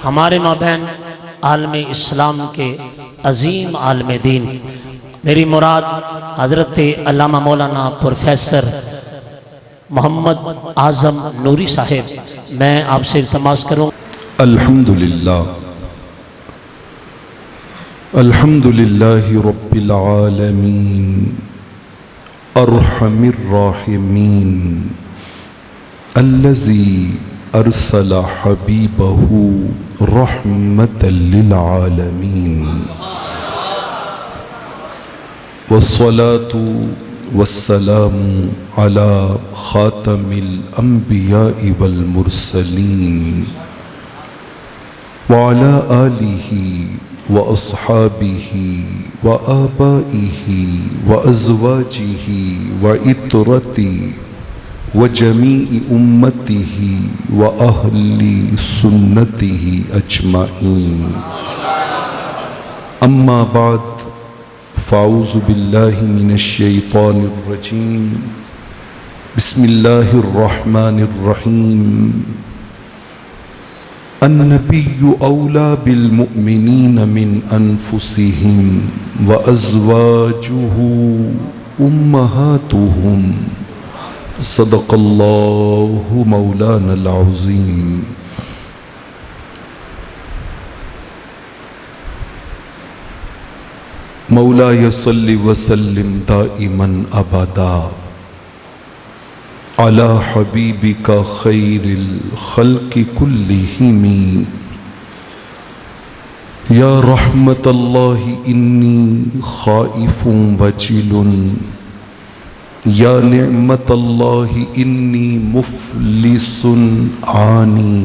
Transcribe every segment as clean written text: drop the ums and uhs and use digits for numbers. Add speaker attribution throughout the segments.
Speaker 1: हमारे माबैन आलम इस्लाम के अजीम आलम दीन मेरी मुराद हज़रत अल्लामा मौलाना प्रोफेसर मोहम्मद आज़म नूरी साहिब, मैं आपसे इल्तमास करूँ।
Speaker 2: अल्हम्दुलिल्लाह अल्हम्दुलिल्लाहि रब्बिल आलमीन अर्हमिर राहिमीन अल्लज़ी अरसल हबीबहू रहमतल लिल आलमीन वस्सलातु वस्सलामु अला खातमिल अंबियाइ वल मुरसलीन व अला आलिहि व अस्हाबिहि व आबाइहि व अज़वाजिहि व इतरति व जमीइ उम्मतिहि व अहली सुन्नतिहि अजमाइन। अम्मा बाद फ़ाऊज़ु बिल्लाहि मिनश शैतानिर रजीम। बिस्मिल्लाहिर रहमानिर रहीम। अन्नबिय्यु औला बिल मुअमिनीन मिन अनफुसिहिम व अज़वाजुहु उम्महातुहुम। सदक़ल्लाहु मौलानल अज़ीम। मौलाय सल्लि व सल्लिम दाइमन अबदा अला हबीबिका खैरिल खल्क़ि कुल्लिहिमी। या रहमतल्लाहि इन्नी खाइफुन वजीलुन या निअमतल्लाहि इन्नी मुफ़लिसुन आनी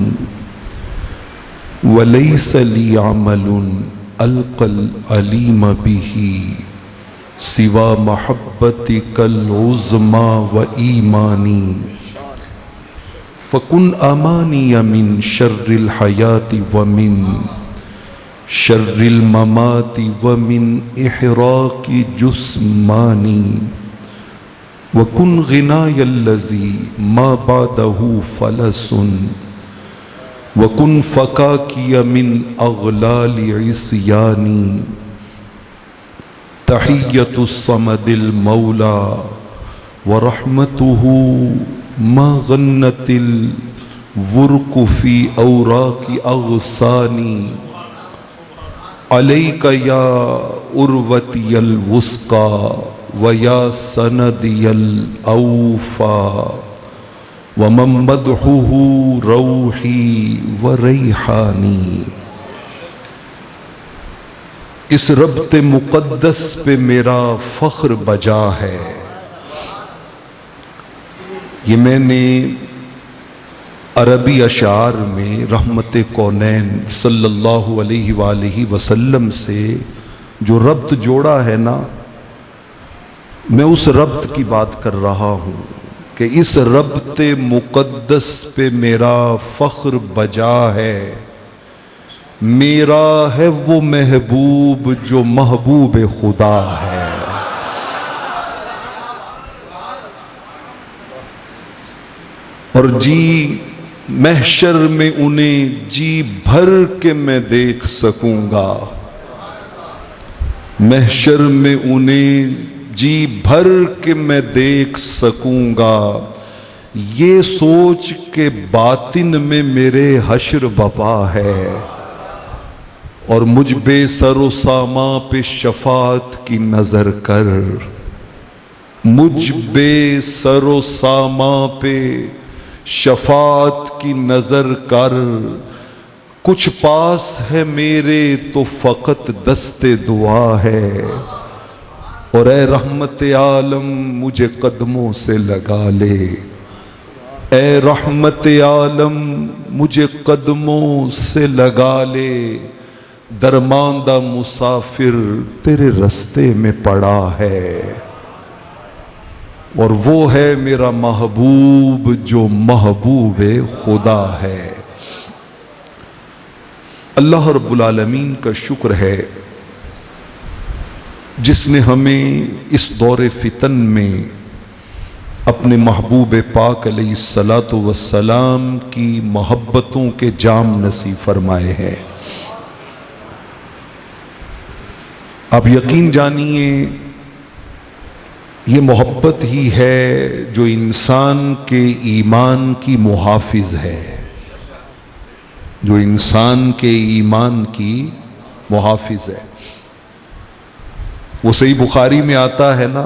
Speaker 2: वलैस ली अमलुन अलक़ल अलीम बिही सिवा महब्बतिकल उज़्मा व ईमानी। फ़कुन अमानी मिन शर्रिल हयाति व मिन शर्रिल ममाति व मिन इहराक़ि जुस्मानी। वकुन ग़िनायल्लज़ी मा बादहु फ़लसुन वकुन फ़काकिय मिन अग़लालि इस्यानी। तहिय्यतुस्समदिल मौला व रहमतुहु मा गन्नतिल वुर्क़ु फ़ी औराक़ि अग़सानी। अलैका या उर्वतियल वुस्क़ा व या सनदियल औफ़ा व मम्मदहुहु रौही व रैहानी। इस रब्ते मुक़द्दस पे मेरा फ़ख्र बजा है। ये मैंने अरबी अशार में रहमत कौनैन सल्लल्लाहु अलैहि वसल्लम से जो रब्त जोड़ा है ना, मैं उस रब्त की बात कर रहा हूँ कि इस रब्ते मुक़द्दस पे मेरा फ़ख्र बजा है। मेरा है वो महबूब जो महबूब खुदा है। और जी महशर में उन्हें जी भर के मैं देख सकूंगा। महशर में उन्हें जी भर के मैं देख सकूंगा। ये सोच के बातिन में मेरे हश्र बपा है। और मुझ बेसरो सामा पे शफात की नजर कर। मुझ बेसरो सामा पे शफात की नजर कर। कुछ पास है मेरे तो फ़कत दस्ते दुआ है। और ए रहमत आलम मुझे कदमों से लगा ले। ए रहमत आलम मुझे कदमों से लगा ले। दरमांदा मुसाफिर तेरे रास्ते में पड़ा है। और वो है मेरा महबूब जो महबूब खुदा है। अल्लाह रब्बुल आलमीन का शुक्र है जिसने हमें इस दौरे फितन में अपने महबूब पाक अलैहिस्सलातु वस्सलाम की मोहब्बतों के जाम नसीब फरमाए हैं। आप यकीन जानिए, ये मोहब्बत ही है जो इंसान के ईमान की मुहाफिज है, जो इंसान के ईमान की मुहाफिज है। वो सही बुखारी में आता है ना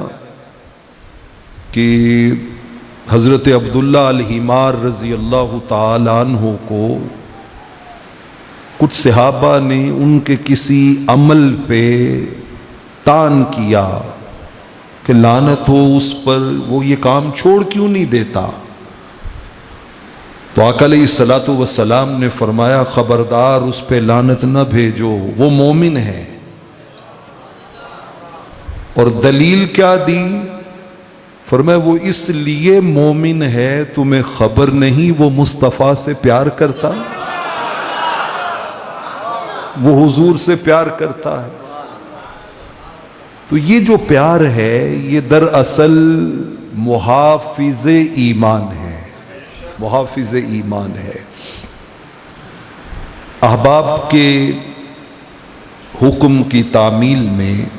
Speaker 2: कि हज़रत अब्दुल्ला अल-हिमार रज़ी अल्लाह ताला अन्हु को कुछ सहाबा ने उनके किसी अमल पे तान किया कि लानत हो उस पर, वो ये काम छोड़ क्यों नहीं देता। तो आका अलैहिस्सलातु वस्सलाम ने फरमाया, खबरदार उस पे लानत न भेजो, वो मोमिन है। और दलील क्या दी? फरमाया वो इसलिए मोमिन है, तुम्हें खबर नहीं वो मुस्तफ़ा से प्यार करता, वो हुजूर से प्यार करता है। तो ये जो प्यार है ये दरअसल मुहाफिज ईमान है, मुहाफिज ईमान है। अहबाब के हुक्म की तामील में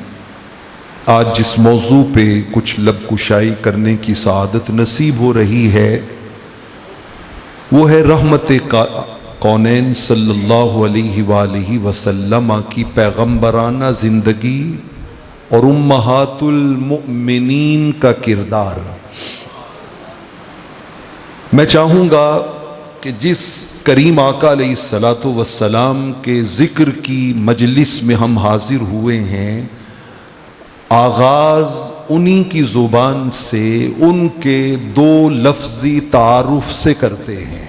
Speaker 2: आज जिस मौजू पे कुछ लबकुशाई करने की सआदत नसीब हो रही है वो है रहमत कौनैन सल्लल्लाहु अलैहि वसल्लम की पैगंबराना ज़िंदगी और उम्महातुल मुमिनीन का किरदार। मैं चाहूँगा कि जिस करीम आका अलैहिस्सलातु वस्सलाम के ज़िक्र की मजलिस में हम हाजिर हुए हैं, आगाज़ उन्हीं की ज़ुबान से उनके दो लफ्ज़ी तारुफ से करते हैं।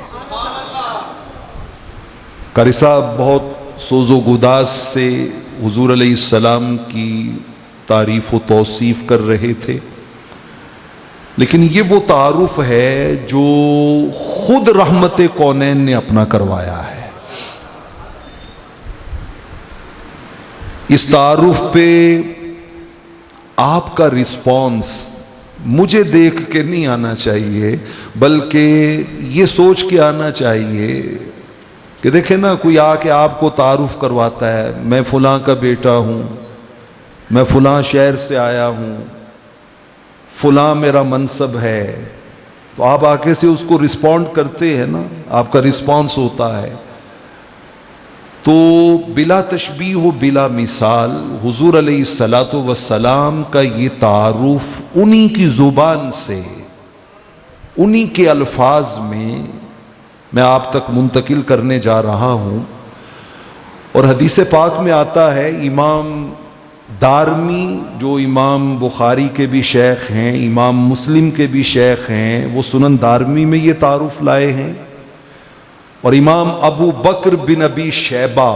Speaker 2: कारी साहब बहुत सोज़ो गुदास से हुजूर अलैहिस्सलाम की तारीफ़ व तौसीफ़ कर रहे थे, लेकिन ये वो तारुफ है जो खुद रहमत कौनैन ने अपना करवाया है। इस तारुफ पे आपका रिस्पॉन्स मुझे देख के नहीं आना चाहिए, बल्कि ये सोच के आना चाहिए कि देखें ना, कोई आके आपको तारुफ करवाता है, मैं फलां का बेटा हूँ, मैं फलां शहर से आया हूँ, फलां मेरा मनसब है, तो आप आके से उसको रिस्पॉन्ड करते हैं ना, आपका रिस्पॉन्स होता है। तो बिला तशबीह हो बिला मिसाल हुजूर अलैहिस्सलातु वस्सलाम का ये तारुफ उन्हीं की ज़ुबान से, उन्हीं के अल्फाज में मैं आप तक मुंतकिल करने जा रहा हूँ। और हदीस पाक में आता है, इमाम दारमी जो इमाम बुखारी के भी शेख हैं, इमाम मुस्लिम के भी शेख हैं, वो सुनन दारमी में ये तारुफ लाए हैं। और इमाम अबू बकर बिन अबी शैबा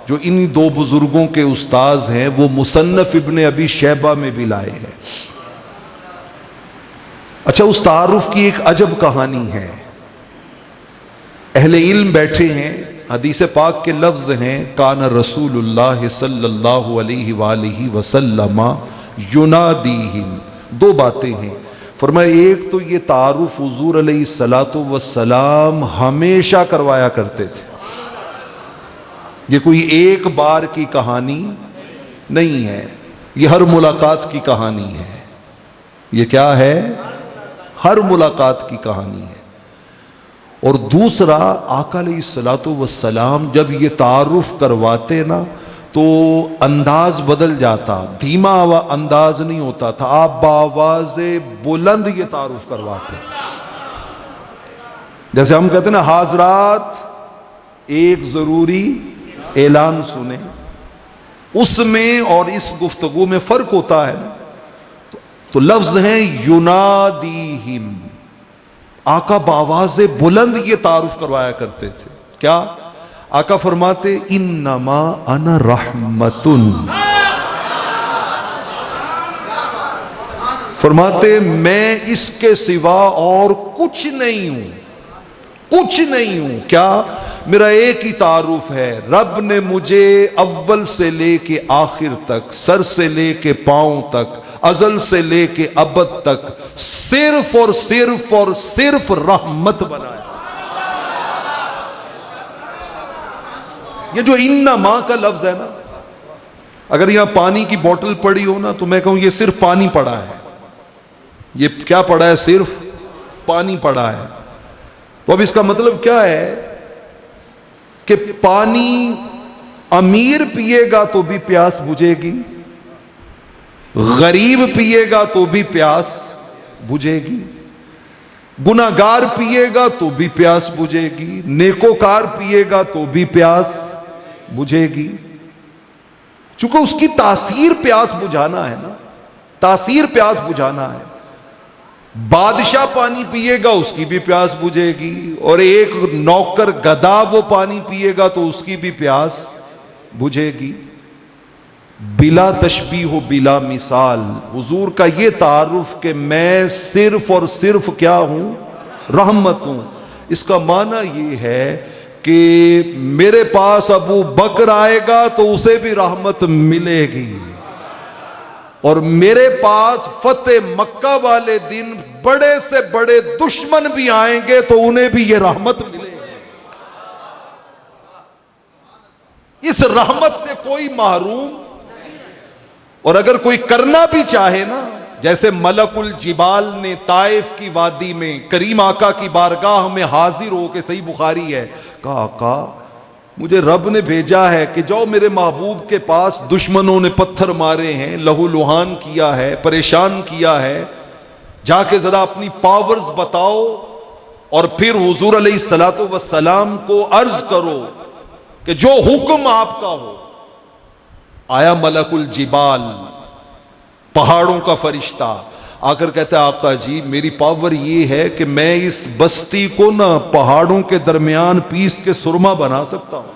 Speaker 2: जो इन्हीं दो बुजुर्गों के उस्ताज हैं, वो मुसन्नफ इब्न अबी शैबा में भी लाए हैं। अच्छा, उस तारुफ की एक अजब कहानी है। अहले इल्म बैठे हैं, हदीस पाक के लफ्ज़ हैं, कान रसूलुल्लाह सल्लल्लाहु अलैहि वसल्लम युनादीहिम। दो बातें हैं, फरमाया एक तो ये तारुफ हुजूर अलैहिस्सलातु वस्सलाम हमेशा करवाया करते थे, ये कोई एक बार की कहानी नहीं है, ये हर मुलाकात की कहानी है। ये क्या है? हर मुलाकात की कहानी है। और दूसरा, आका अलैहिस्सलातु वस्सलाम जब ये तारुफ करवाते ना तो अंदाज बदल जाता, धीमा अंदाज नहीं होता था, आप बावाज़े बुलंद ये तारुफ करवाते। जैसे हम कहते ना, हाज़रात एक ज़रूरी ऐलान सुने, उसमें और इस गुफ्तगू में फ़र्क होता है ना। तो लफ्ज़ हैं युनादीहिम, आका बावाज़े बुलंद ये तारुफ करवाया करते थे। क्या? आका फरमाते, इन्नमा अना रहमतुन, फरमाते मैं इसके सिवा और कुछ नहीं हूं, कुछ नहीं हूं। क्या? मेरा एक ही तारुफ है, रब ने मुझे अव्वल से लेके आखिर तक, सर से लेके पांव तक, अजल से लेके अबद तक सिर्फ और सिर्फ और सिर्फ रहमत बनाया। ये जो इन्ना मां का लफ्ज है ना, अगर यहां पानी की बोतल पड़ी हो ना तो मैं कहूं ये सिर्फ पानी पड़ा है। ये क्या पड़ा है? सिर्फ पानी पड़ा है। तो अब इसका मतलब क्या है कि पानी अमीर पिएगा तो भी प्यास बुझेगी, गरीब पिएगा तो भी प्यास बुझेगी, गुनाहगार पिएगा तो भी प्यास बुझेगी, नेकोकार पिएगा तो भी प्यास बुझेगी। चूंकि उसकी तासीर प्यास बुझाना है ना, तासीर प्यास बुझाना है। बादशाह पानी पिएगा उसकी भी प्यास बुझेगी, और एक नौकर गधा वो पानी पिएगा तो उसकी भी प्यास बुझेगी। बिला तशबीह हो बिला मिसाल, हुजूर का ये तारुफ कि मैं सिर्फ और सिर्फ क्या हूं? रहमत हूं। इसका माना ये है कि मेरे पास अबू बकर आएगा तो उसे भी रहमत मिलेगी, और मेरे पास फतेह मक्का वाले दिन बड़े से बड़े दुश्मन भी आएंगे तो उन्हें भी ये रहमत मिलेगी। इस रहमत से कोई महरूम, और अगर कोई करना भी चाहे ना, जैसे मलकुल जिबाल ने ताइफ की वादी में करीम आका की बारगाह में हाजिर हो के, सही बुखारी है, कहा आका मुझे रब ने भेजा है कि जाओ मेरे महबूब के पास, दुश्मनों ने पत्थर मारे हैं, लहू लुहान किया है, परेशान किया है, जाके जरा अपनी पावर्स बताओ और फिर हुजूर अलैहिस्सलातु वस्सलाम को अर्ज करो कि जो हुक्म आपका हो। आया मलकुल जिबाल, पहाड़ों का फरिश्ता, आकर कहता है आका जी मेरी पावर ये है कि मैं इस बस्ती को ना पहाड़ों के दरमियान पीस के सुरमा बना सकता हूं,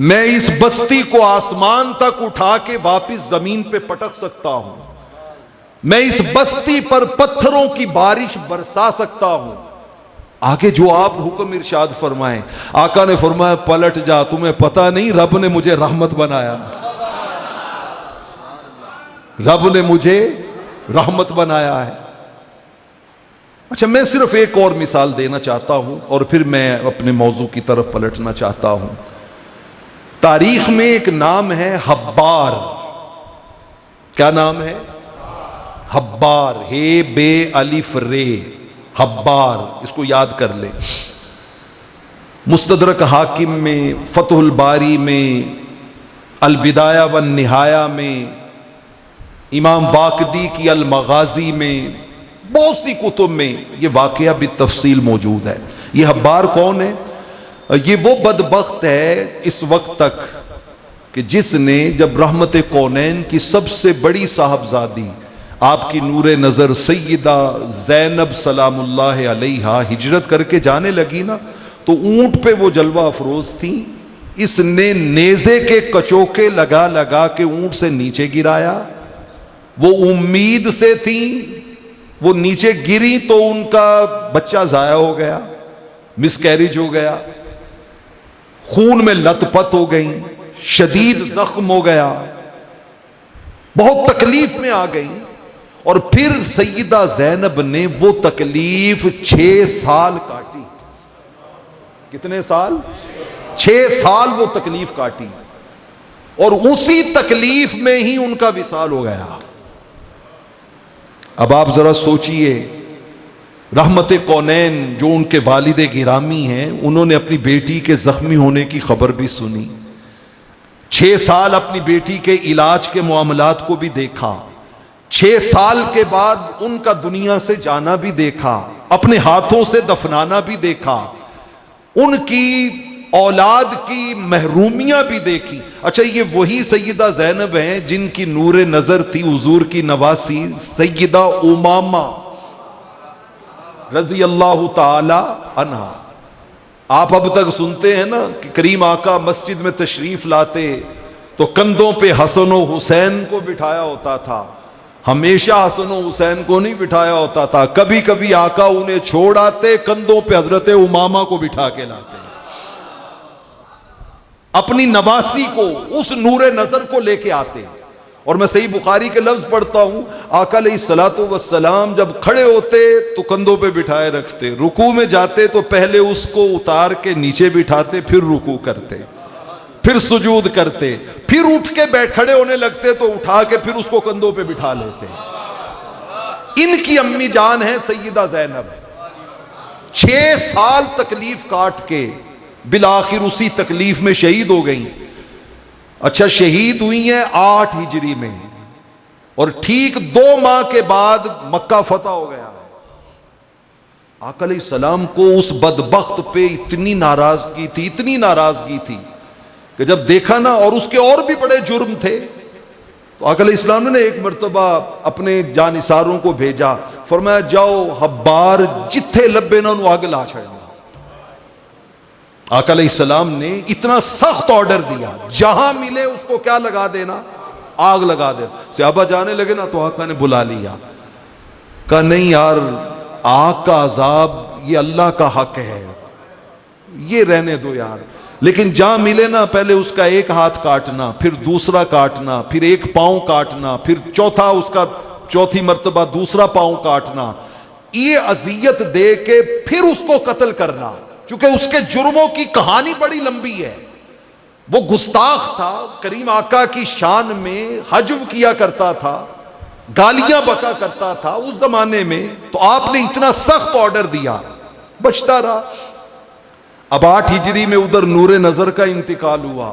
Speaker 2: मैं इस बस्ती को आसमान तक उठा के वापिस जमीन पे पटक सकता हूं, मैं इस बस्ती पर पत्थरों की बारिश बरसा सकता हूं। आगे जो आप हुक्म इरशाद फरमाएं। आका ने फरमाया पलट जा, तुम्हें पता नहीं रब ने मुझे रहमत बनाया, रब ने मुझे रहमत बनाया है। अच्छा, मैं सिर्फ एक और मिसाल देना चाहता हूं और फिर मैं अपने मौजू की तरफ पलटना चाहता हूं। तारीख में एक नाम है हब्बार। क्या नाम है? हब्बार, हे बे अलिफ रे, हब्बार, इसको याद कर ले। मुस्तदरक हाकिम में, फतहुल बारी में, अल बिदाया वन निहाया में, इमाम वाकदी की अल मगाजी में, बहुत सी कुतुब में ये वाकया भी तफसील मौजूद है। ये हब्बार कौन है? ये वो बदबख्त है इस वक्त तक कि जिसने जब रहमत कौनैन की सबसे बड़ी साहबजादी आपकी नूरे नजर सैयदा ज़ैनब सलामुल्लाह अलैहा हिजरत करके जाने लगी ना, तो ऊंट पे वो जलवा अफरोज थी। इसने नेज़े के कचोके लगा लगा के ऊंट से नीचे गिराया। वो उम्मीद से थी, वो नीचे गिरी तो उनका बच्चा जाया हो गया, मिसकैरिज हो गया, खून में लथपथ हो गई, शदीद जख्म हो गया, बहुत तकलीफ में आ गई। और फिर सैयदा ज़ैनब ने वो तकलीफ 6 साल काटी। कितने साल? 6 साल वो तकलीफ काटी, और उसी तकलीफ में ही उनका विसाल हो गया। अब आप जरा सोचिए, रहमत कौनैन जो उनके वालिद गिरामी हैं, उन्होंने अपनी बेटी के जख्मी होने की खबर भी सुनी, 6 साल अपनी बेटी के इलाज के मामलात को भी देखा, 6 साल के बाद उनका दुनिया से जाना भी देखा, अपने हाथों से दफनाना भी देखा, उनकी औलाद की महरूमियां भी देखी। अच्छा, ये वही सैयदा ज़ैनब हैं जिनकी नूरे नजर थी हुजूर की नवासी सैयदा उमामा रज़ी अल्लाह ताला अन्हा। आप अब तक सुनते हैं ना कि करीम आका मस्जिद में तशरीफ लाते तो कंधों पे हसन और हुसैन को बिठाया होता था, हमेशा हसन और हुसैन को नहीं बिठाया होता था, कभी कभी आका उन्हें छोड़ आते, कंधों पे हजरत उमामा को बिठा के लाते, अपनी नवासी को, उस नूरे नजर को लेके आते। और मैं सही बुखारी के लफ्ज पढ़ता हूं, आका अलैहिस्सलातु वस्सलाम जब खड़े होते तो कंधों पे बिठाए रखते, रुकू में जाते तो पहले उसको उतार के नीचे बिठाते, फिर रुकू करते, फिर सुजूद करते, फिर उठ के बैठ खड़े होने लगते तो उठा के फिर उसको कंधों पे बिठा लेते। इनकी अम्मी जान है सैयदा ज़ैनब, 6 साल तकलीफ काट के बिलाखिर उसी तकलीफ में शहीद हो गई। अच्छा, शहीद हुई हैं 8 हिजरी में, और ठीक 2 माह के बाद मक्का फतह हो गया। आका अलैहिस्सलाम को उस बदबख्त पे इतनी नाराजगी थी, इतनी नाराजगी थी कि जब देखा ना, और उसके और भी बड़े जुर्म थे, तो आका अलैहिस्सलाम ने एक मरतबा अपने जानिसारों को भेजा, फरमाया जाओ हब्बार जिथे लब्बे ना उन्होंने आग ला छड़ना। आका अलैहिस्सलाम ने इतना सख्त ऑर्डर दिया, जहां मिले उसको क्या लगा देना, आग लगा देना। सहाबा जाने लगे ना तो आका ने बुला लिया, कहा नहीं यार, आग का अजाब ये अल्लाह का हक है, ये रहने दो यार, लेकिन जहां मिले ना पहले उसका एक हाथ काटना, फिर दूसरा काटना, फिर एक पांव काटना, फिर चौथा उसका चौथी मर्तबा दूसरा पांव काटना, ये अजियत दे के फिर उसको कत्ल करना। क्योंकि उसके जुर्मों की कहानी बड़ी लंबी है। वो गुस्ताख था, करीम आका की शान में हजव किया करता था, गालियां बका करता था उस जमाने में, तो आपने इतना सख्त ऑर्डर दिया, बचता रहा। अब 8 हिजरी में उधर नूरे नजर का इंतकाल हुआ,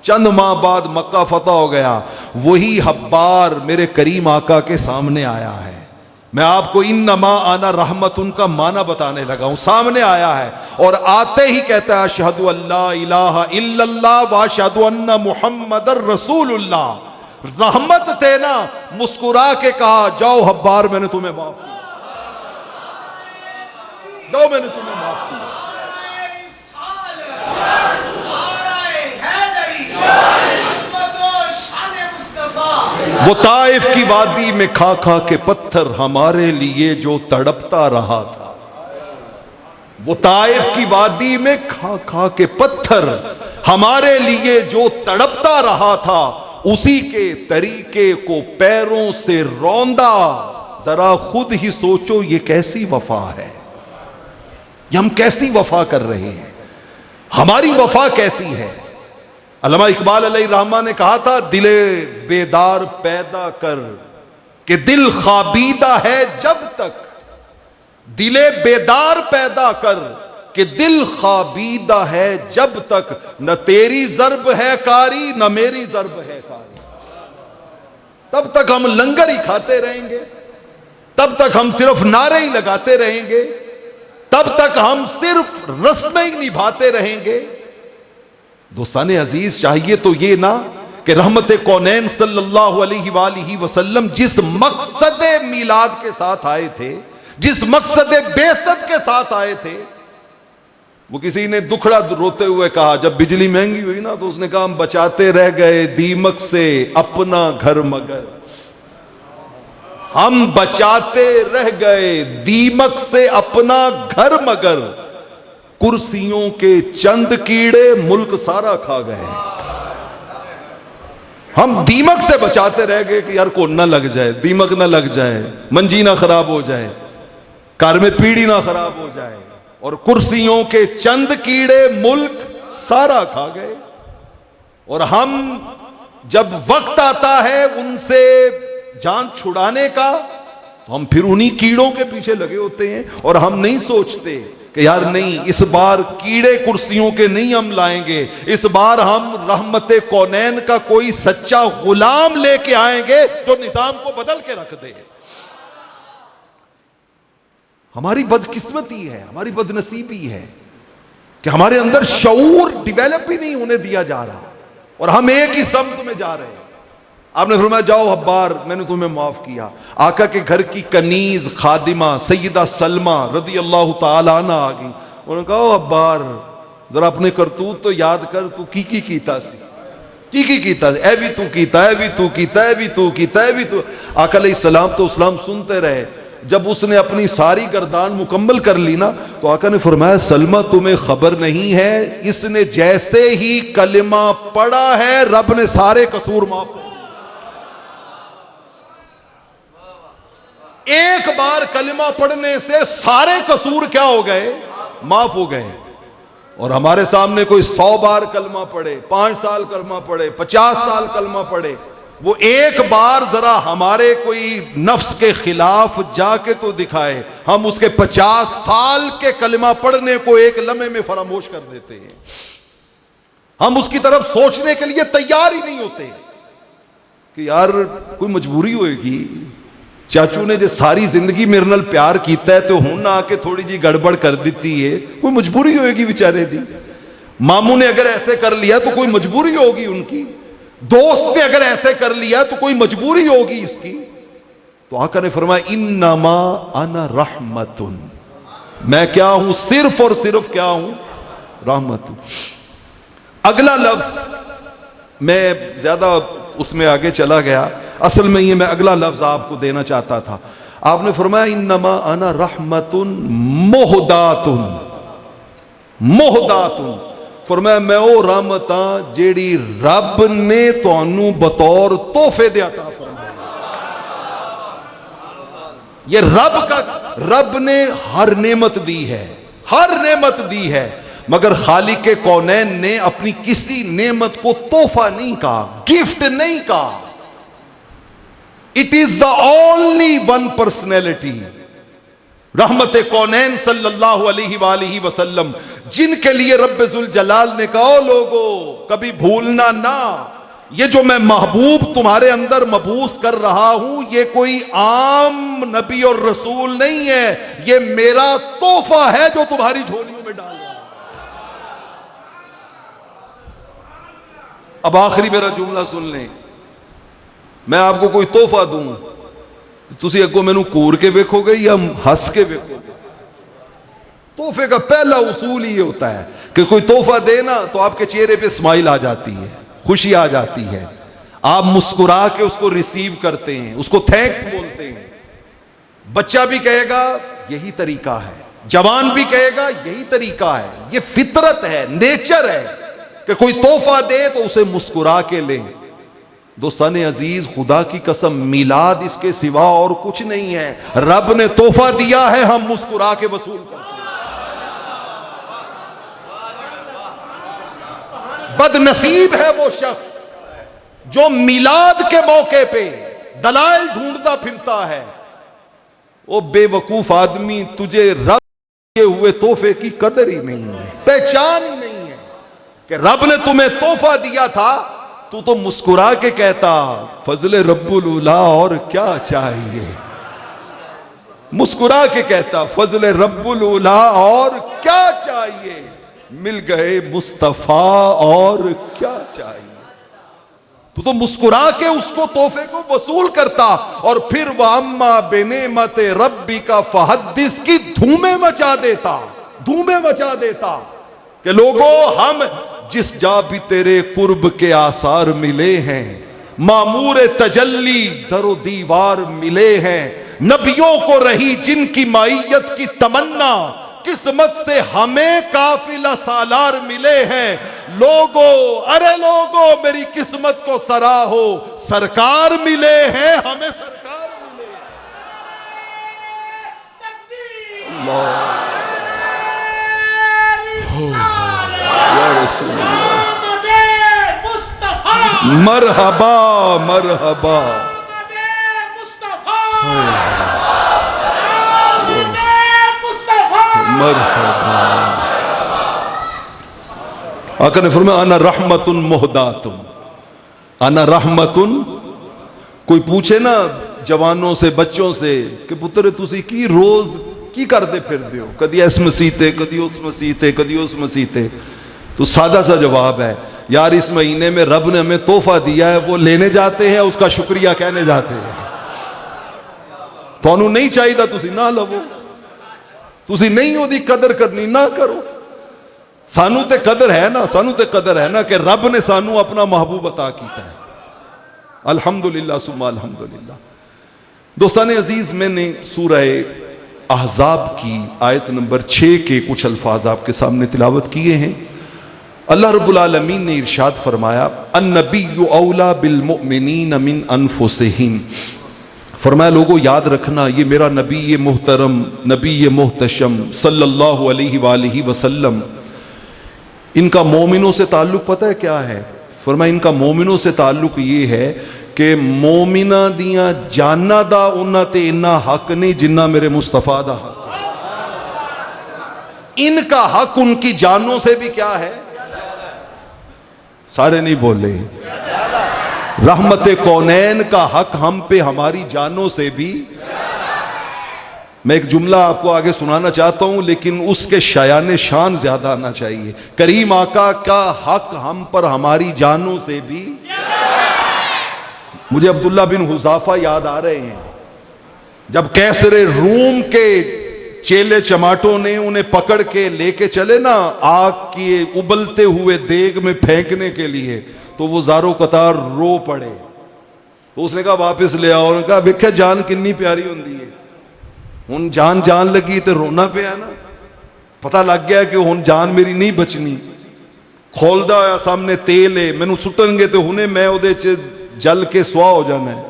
Speaker 2: चंद माह बाद मक्का फतह हो गया। वही हब्बार मेरे करीम आका के सामने आया है। मैं आपको इन्नमा आना रहमत उनका माना बताने लगा हूं, सामने आया है, और आते ही कहता है अशहदु अल्ला इलाहा इल्लल्लाह व अशहदु अन्ना मुहम्मदर रसूलुल्लाह। रहमत थे ना, मुस्कुरा के कहा जाओ हब्बार मैंने तुम्हें माफ किया, जाओ मैंने तुम्हें माफ किया। वो ताइफ की वादी में खा खा के पत्थर हमारे लिए जो तड़पता रहा था, वो ताइफ की वादी में खा खा के पत्थर हमारे लिए जो तड़पता रहा था, उसी के तरीके को पैरों से रौंदा। जरा खुद ही सोचो ये कैसी वफा है, ये हम कैसी वफा कर रहे हैं, हमारी वफा कैसी है। अल्लामा इकबाल अलैहिर्रहमान ने कहा था, दिले बेदार पैदा कर कि दिल खाबीदा है जब तक, दिले बेदार पैदा कर कि दिल खाबीदा है जब तक, न तेरी जर्ब है कारी न मेरी जर्ब है कारी। तब तक हम लंगर ही खाते रहेंगे, तब तक हम सिर्फ नारे ही लगाते रहेंगे, तब तक हम सिर्फ रस्में ही निभाते रहेंगे। दोस्ताने अजीज, चाहिए तो ये ना कि रहमत कौनैन सल्लल्लाहु अलैहि वसल्लम जिस मकसद मिलाद के साथ आए थे, जिस मकसद बेसत के साथ आए थे, वो किसी ने दुखड़ा रोते हुए कहा, जब बिजली महंगी हुई ना तो उसने कहा हम बचाते रह गए दीमक से अपना घर मगर, हम बचाते रह गए दीमक से अपना घर मगर, कुर्सियों के चंद कीड़े मुल्क सारा खा गए। हम दीमक से बचाते रह गए कि यार को ना लग जाए, दीमक ना लग जाए, मंजी ना खराब हो जाए, कार में पीढ़ी ना खराब हो जाए, और कुर्सियों के चंद कीड़े मुल्क सारा खा गए। और हम जब वक्त आता है उनसे जान छुड़ाने का, तो हम फिर उन्हीं कीड़ों के पीछे लगे होते हैं, और हम नहीं सोचते कि यार नहीं, इस बार कीड़े कुर्सियों के नहीं हम लाएंगे, इस बार हम रहमते कौनैन का कोई सच्चा गुलाम लेके आएंगे जो निजाम को बदल के रख दे। हमारी बदकिस्मती है, हमारी बदनसीबी है कि हमारे अंदर शऊर डिवेलप ही नहीं होने दिया जा रहा, और हम एक ही समत में जा रहे हैं। आपने फरमाया जाओ हब्बार मैंने तुम्हें माफ किया। आका के घर की कनीज खादिमा सैयदा सलमा रजी अल्लाह तआला अन्हा आ गई, उन्होंने कहा हब्बार जरा अपने करतूत तो याद कर, तू की कीता सी, की कीता, ए भी तू कीता, ए भी तू कीता, ए भी तू कीता, ए भी तू। आका अलैहिस्सलाम तो सलाम सुनते रहे। जब उसने अपनी सारी गर्दान मुकम्मल कर ली ना, तो आका ने फरमाया सलमा तुम्हें खबर नहीं है, इसने जैसे ही कलिमा पढ़ा है रब ने सारे कसूर माफ। एक बार कलिमा पढ़ने से सारे कसूर क्या हो गए, माफ हो गए। और हमारे सामने कोई 100 बार कलमा पढ़े, 5 साल कलमा पढ़े, 50 साल कलमा पढ़े, वो एक बार जरा हमारे कोई नफ्स के खिलाफ जाके तो दिखाए, हम उसके 50 साल के कलमा पढ़ने को एक लम्हे में फरामोश कर देते हैं। हम उसकी तरफ सोचने के लिए तैयार ही नहीं होते कि यार कोई मजबूरी होएगी, चाचू ने जो सारी जिंदगी मेरे नाल प्यार किया है तो हूं ना आके थोड़ी जी गड़बड़ कर दी है, कोई मजबूरी होएगी बेचारे दी। मामू ने अगर ऐसे कर लिया तो कोई मजबूरी होगी उनकी, दोस्त ने अगर ऐसे कर लिया तो कोई मजबूरी होगी इसकी। तो आका ने फरमाया इन्नमा अना रहमतुन, मैं क्या हूं, सिर्फ और सिर्फ क्या हूं, रहमतुन। अगला लफ्ज मैं ज्यादा उसमें आगे चला गया, असल में ये मैं अगला लफ्ज आपको देना चाहता था। आपने फरमाया इन्नमा अना रहमतुन मोहदातुन, मोहदातुन, फरमाया मैं वो रहमत हां जेड़ी रब ने तुहानू बतौर तोहफे दे अता फरमाई। ये रब का, रब ने हर नेमत दी है, हर नेमत दी है, मगर खालिक कौनैन ने अपनी किसी नेमत को तोहफा नहीं कहा, गिफ्ट नहीं कहा। It is the only one personality, रहमत कौनैन सल्लल्लाहु अलैहि वसल्लम, जिनके लिए रब्बुल जलाल ने कहा लोगो कभी भूलना ना, ये जो मैं महबूब तुम्हारे अंदर मबूस कर रहा हूं ये कोई आम नबी और रसूल नहीं है, ये मेरा तोहफा है जो तुम्हारी झोलियों में डाल रहा हूं। अब आखिरी मेरा जुमला सुन लें, मैं आपको कोई तोहफा दूं तुसी अगो मैनू कूर के वेखोगे या हंस के वेखोगे? तोहफे का पहला उसूल ये होता है कि कोई तोहफा देना तो आपके चेहरे पे स्माइल आ जाती है, खुशी आ जाती है, आप मुस्कुरा के उसको रिसीव करते हैं, उसको थैंक्स बोलते हैं। बच्चा भी कहेगा यही तरीका है, जवान भी कहेगा यही तरीका है, ये फितरत है, नेचर है कि कोई तोहफा दे तो उसे मुस्कुरा के ले। दोस्ताने अजीज, खुदा की कसम मिलाद इसके सिवा और कुछ नहीं है, रब ने तोहफा दिया है, हम मुस्कुरा के वसूल करते हैं। बदनसीब है वो शख्स जो मिलाद के मौके पे दलाइल ढूंढता फिरता है। वो बेवकूफ आदमी, तुझे रब दिए हुए तोहफे की कदर ही नहीं है, पहचान ही नहीं है कि रब ने तुम्हें तोहफा दिया था, तू तो मुस्कुरा के कहता फजले रब्बुल उला और क्या चाहिए, मुस्कुरा के कहता फजले रब्बुल उला और क्या चाहिए, मिल गए मुस्तफा और क्या चाहिए। तू तो मुस्कुरा के उसको तोहफे को वसूल करता और फिर वह अम्मा बेनेमत रब्बी का फहद्दिस की धूमें मचा देता, धूमें मचा देता कि लोगों हम जिस जा भी तेरे कुर्ब के आसार मिले हैं, मामूर तजल्ली दरो दीवार मिले हैं, नबियों को रही जिनकी माइयत की तमन्ना, किस्मत से हमें काफिला सालार मिले हैं। लोगो अरे लोगो मेरी किस्मत को सराहो, सरकार मिले हैं, हमें सरकार मिले। मरहबा मरहबा मरहबा। आका ने फरमाया अना रहमतुन मोहदातुन, अना रहमतुन। कोई पूछे ना जवानों से, बच्चों से कि पुत्र तुसी की रोज की करते फिरते हो, कदी इस मसीते, कदी उस मसीते, कदी उस मसीते, तो सादा सा जवाब है यार इस महीने में रब ने हमें तोहफा दिया है, वो लेने जाते हैं, उसका शुक्रिया कहने जाते हैं। थानू नहीं चाहिए तुसी ना लवो, तुसी नहीं ओदी कदर करनी ना करो। सानू ते कदर है ना, सानू ते कदर है ना कि रब ने सानू अपना महबूब अता किया है। अल्हम्दुलिल्लाह सुम्मा अल्हम्दुलिल्लाह। दोस्ताने अजीज, मैंने सूरह अहज़ाब की आयत नंबर 6 के कुछ अल्फाज आपके सामने तिलावत किए हैं। अल्लाह रब्बुल आलमीन ने इरशाद फरमाया अन्नबिय्यु औला बिल मुमिनीन मिन अनफुसिहिम फरमाया लोगों याद रखना, ये मेरा नबी ये मोहतरम, नबी ये मोहतशम सल्लल्लाहु अलैहि वसल्लम, इनका मोमिनों से ताल्लुक पता है क्या है? फरमाया इनका मोमिनों से ताल्लुक ये है कि मोमिना दियां जाना दा उन्हां ते इन्ना हक नहीं जिन्ना मेरे मुस्तफा दा हक। इनका हक उनकी जानों से भी क्या है? सारे नहीं बोले। रहमत कौनैन का हक हम पे हमारी जानों से भी। मैं एक जुमला आपको आगे सुनाना चाहता हूं, लेकिन उसके शयान शान ज्यादा आना चाहिए। करीम आका का हक हम पर हमारी जानों से भी। मुझे अब्दुल्ला बिन हुज़ाफा याद आ रहे हैं, जब कैसरे रूम के चेले चमाटों ने उन्हें पकड़ के लेके चले ना आग की उबलते हुए देग में फेंकने के लिए, तो वो ज़ारो कतार रो पड़े। तो उसने कहा वापस ले आओ। उन्होंने कहा वेख्या जान कितनी प्यारी होती है, हुन जान जान लगी तो रोना पिया ना। पता लग गया कि हुन जान मेरी नहीं बचनी। खोलदा होया सामने तेल है, मैनू सुटणगे तो हुने मैं उहदे च जल के सुआ हो जाना है।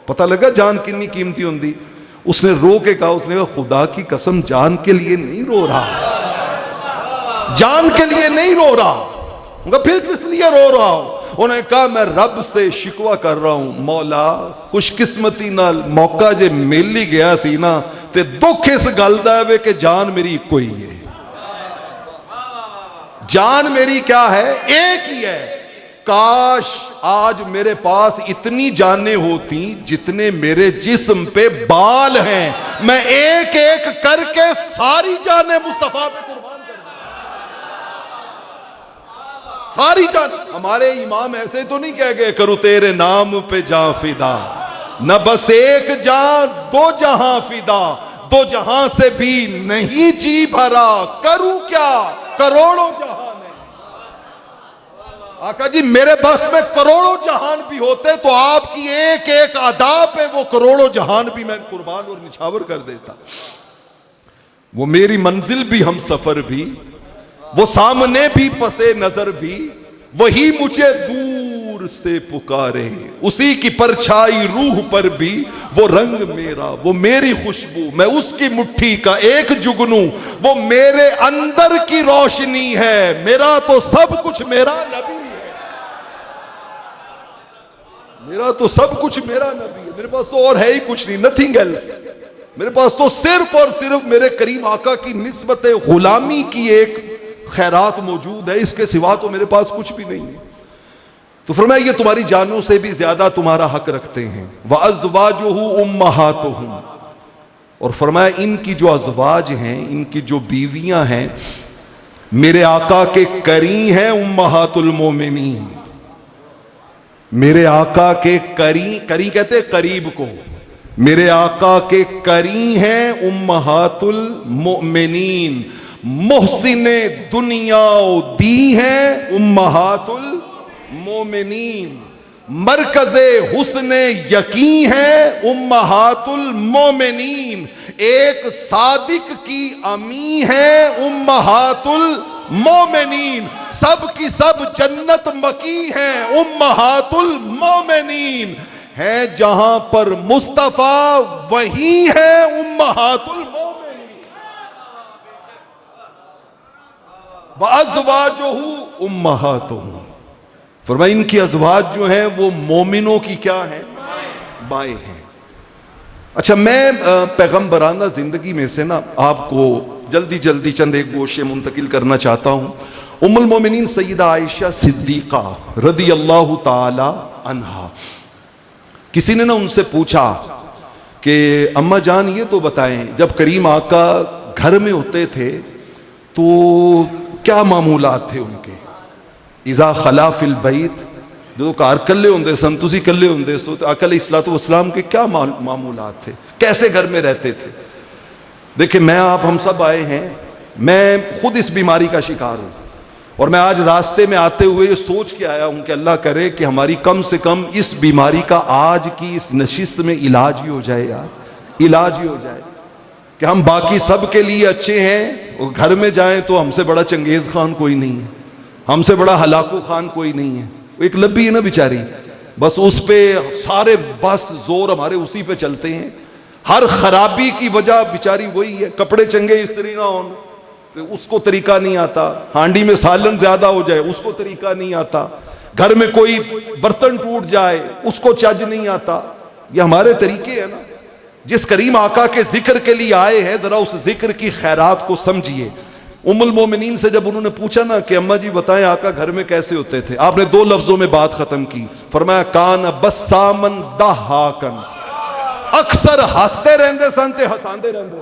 Speaker 2: पता लगा जान कितनी कीमती होती। उसने रो के कहा, उसने कहा खुदा की कसम जान के लिए नहीं रो रहा, जान के लिए नहीं रो रहा। उनका फिर किस लिए रो रहा हूं? उन्होंने कहा मैं रब से शिकवा कर रहा हूं, मौला खुशकिस्मती नाल मौका जे मिल ही गया सी ना, ते दुख इस गल दा है कि जान मेरी इको ही है। जान मेरी क्या है? एक ही है। काश आज मेरे पास इतनी जानें होती जितने मेरे जिस्म पे बाल हैं, मैं एक एक करके सारी जानें मुस्तफा पे कुर्बान कर दूं। सारी जान। हमारे इमाम ऐसे तो नहीं कह गए करूं तेरे नाम पे जान फिदा, न बस एक जान दो जहां फिदा, दो जहां से भी नहीं जी भरा, करूं क्या करोड़ों जहां। आका जी मेरे बस में करोड़ों जहान भी होते तो आपकी एक एक अदा पे वो करोड़ों जहान भी मैं कुर्बान और निछावर कर देता। वो मेरी मंजिल भी हम सफर भी, वो सामने भी पसे नजर भी, वही मुझे दूर से पुकारे, उसी की परछाई रूह पर भी वो रंग मेरा, वो मेरी खुशबू, मैं उसकी मुट्ठी का एक जुगनू, वो मेरे अंदर की रोशनी है। मेरा तो सब कुछ मेरा नबी, मेरा तो सब कुछ मेरा नबी है। मेरे पास तो और है ही कुछ नहीं, नथिंग एल्स। मेरे पास तो सिर्फ और सिर्फ मेरे करीम आका की निस्बत गुलामी की एक खैरात मौजूद है, इसके सिवा तो मेरे पास कुछ भी नहीं है। तो फरमाया ये तुम्हारी जानों से भी ज्यादा तुम्हारा हक रखते हैं। व अज़वाजुहु उम्महातुहुम, और फरमाया इनकी जो अज़वाज हैं, इनकी जो बीवियां हैं, मेरे आका के करी हैं उम्महातुल मोमिनीन। मेरे आका के करी, करी कहते करीब को, मेरे आका के करी हैं उम्महातुल मोमिनीन। मोहसिने दुनिया दी हैं उम्महातुल मोमिनीन। मरकज़े हुस्ने यकी हैं उम्महातुल मोमिनीन। एक सादिक की अमी है उम्महातुल मोमिनीन। सब की सब जन्नत मकी हैं उम्महातुल मोमिनीन। है जहां पर मुस्तफा वही है उम्महातुल मोमिनीन। व अज़वाजुहु उम्महातुहुम, फरमाया इनकी अज़वाज जो हैं वो मोमिनों की क्या है? बाएं हैं। अच्छा, मैं पैगम्बराना जिंदगी में से ना आपको जल्दी जल्दी चंद एक गोशे मुंतकिल करना चाहता हूं। उम्मुल मोमिनीन सैयदा आयशा सिद्दीका रदी अल्लाह ताला अन्हा, किसी ने ना उनसे पूछा कि अम्मा जान ये तो बताएं, जब करीम आका घर में होते थे तो क्या मामूलात थे उनके? इज़ा खला फिल बैत, जो घर कल्ले होंदे सन, तुसी कल्ले होंदे सो, तो आका अलैहिस्सलातु वस्सलाम के क्या मामूलात थे, कैसे घर में रहते थे? देखिए मैं आप हम सब आए हैं, मैं खुद इस बीमारी का शिकार हूं, और मैं आज रास्ते में आते हुए ये सोच के आया हूं कि अल्लाह करे कि हमारी कम से कम इस बीमारी का आज की इस नशिस्त में इलाज ही हो जाए यार, इलाज ही हो जाए कि हम बाकी सब के लिए अच्छे हैं और घर में जाएं तो हमसे बड़ा चंगेज खान कोई नहीं है, हमसे बड़ा हलाकू खान कोई नहीं है। वो एक लब्बी है ना बेचारी, बस उस पे सारे बस जोर हमारे उसी पे चलते हैं। हर खराबी की वजह बेचारी वही है, कपड़े चंगे इस्त्री ना हो तो उसको तरीका नहीं आता, हांडी में सालन ज्यादा हो जाए उसको तरीका नहीं आता, घर में कोई बर्तन टूट जाए उसको चज नहीं आता। ये हमारे तरीके हैं ना। जिस करीम आका के जिक्र के लिए आए हैं, जरा उस जिक्र की खैरात को समझिए। उम्मुल मोमिनीन से जब उन्होंने पूछा ना कि अम्मा जी बताएं आका घर में कैसे होते थे, आपने 2 लफ्जों में बात खत्म की, फरमाया कान बस्सामन दहाकन, अक्सर हंसते रहते सन ते हंसाते रहते,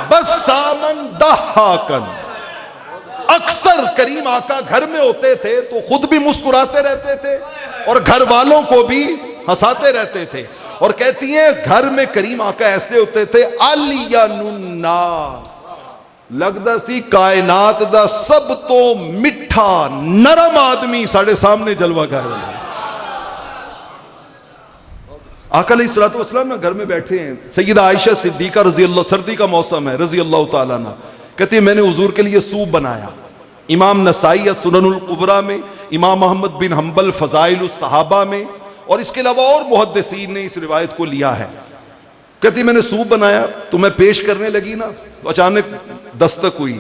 Speaker 2: बस्सामन दहाकन, अक्सर करीम आका घर में होते थे तो खुद भी मुस्कुराते रहते थे और घर वालों को भी हंसाते रहते थे। और कहती हैं घर में करीम आका ऐसे होते थे, अलियानुन्नास, लगदा सी कायनात दा सब तो मिठा नरम आदमी साढ़े सामने जलवा कर रहा है। आका अलैहिस्सलातु वस्सलाम ना घर में बैठे हैं, सैयदा आयशा सिद्दीका रजी अल्लाह, सर्दी का मौसम है, रजी अल्लाह ताला अन्हा, कहती है मैंने हुजूर के लिए सूप बनाया। इमाम नसाई सुननुल कुबरा में, इमाम अहमद बिन हम्बल फजाइलुस सहाबा में, और इसके अलावा और मुहद्दिसीन ने इस रिवायत को लिया है। कहती मैंने सूप बनाया तो मैं पेश करने लगी ना तो अचानक दस्तक हुई।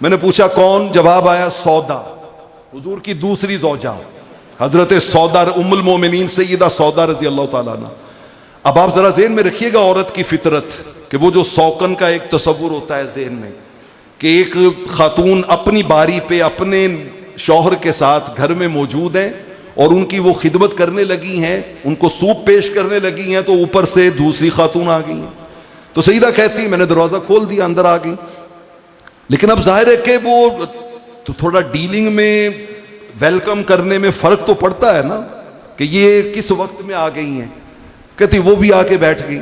Speaker 2: मैंने पूछा कौन? जवाब आया सौदा, हुजूर की दूसरी ज़ौजा हजरत सौदा उम्मुल मोमिनीन सैयदा सौदा रजी अल्लाह ताला अन्हा। अब आप जरा ज़हन में रखिएगा औरत की फितरत कि वो जो सौकन का एक तसव्वुर होता है ज़हन में कि एक खातून अपनी बारी पे अपने शौहर के साथ घर में मौजूद हैं और उनकी वो खिदमत करने लगी हैं, उनको सूप पेश करने लगी हैं, तो ऊपर से दूसरी खातून आ गई हैं। तो सईदा कहती मैंने दरवाज़ा खोल दिया, अंदर आ गई। लेकिन अब जाहिर है कि वो तो थोड़ा डीलिंग में वेलकम करने में फ़र्क तो पड़ता है ना कि ये किस वक्त में आ गई हैं। कहती वो भी आके बैठ गई।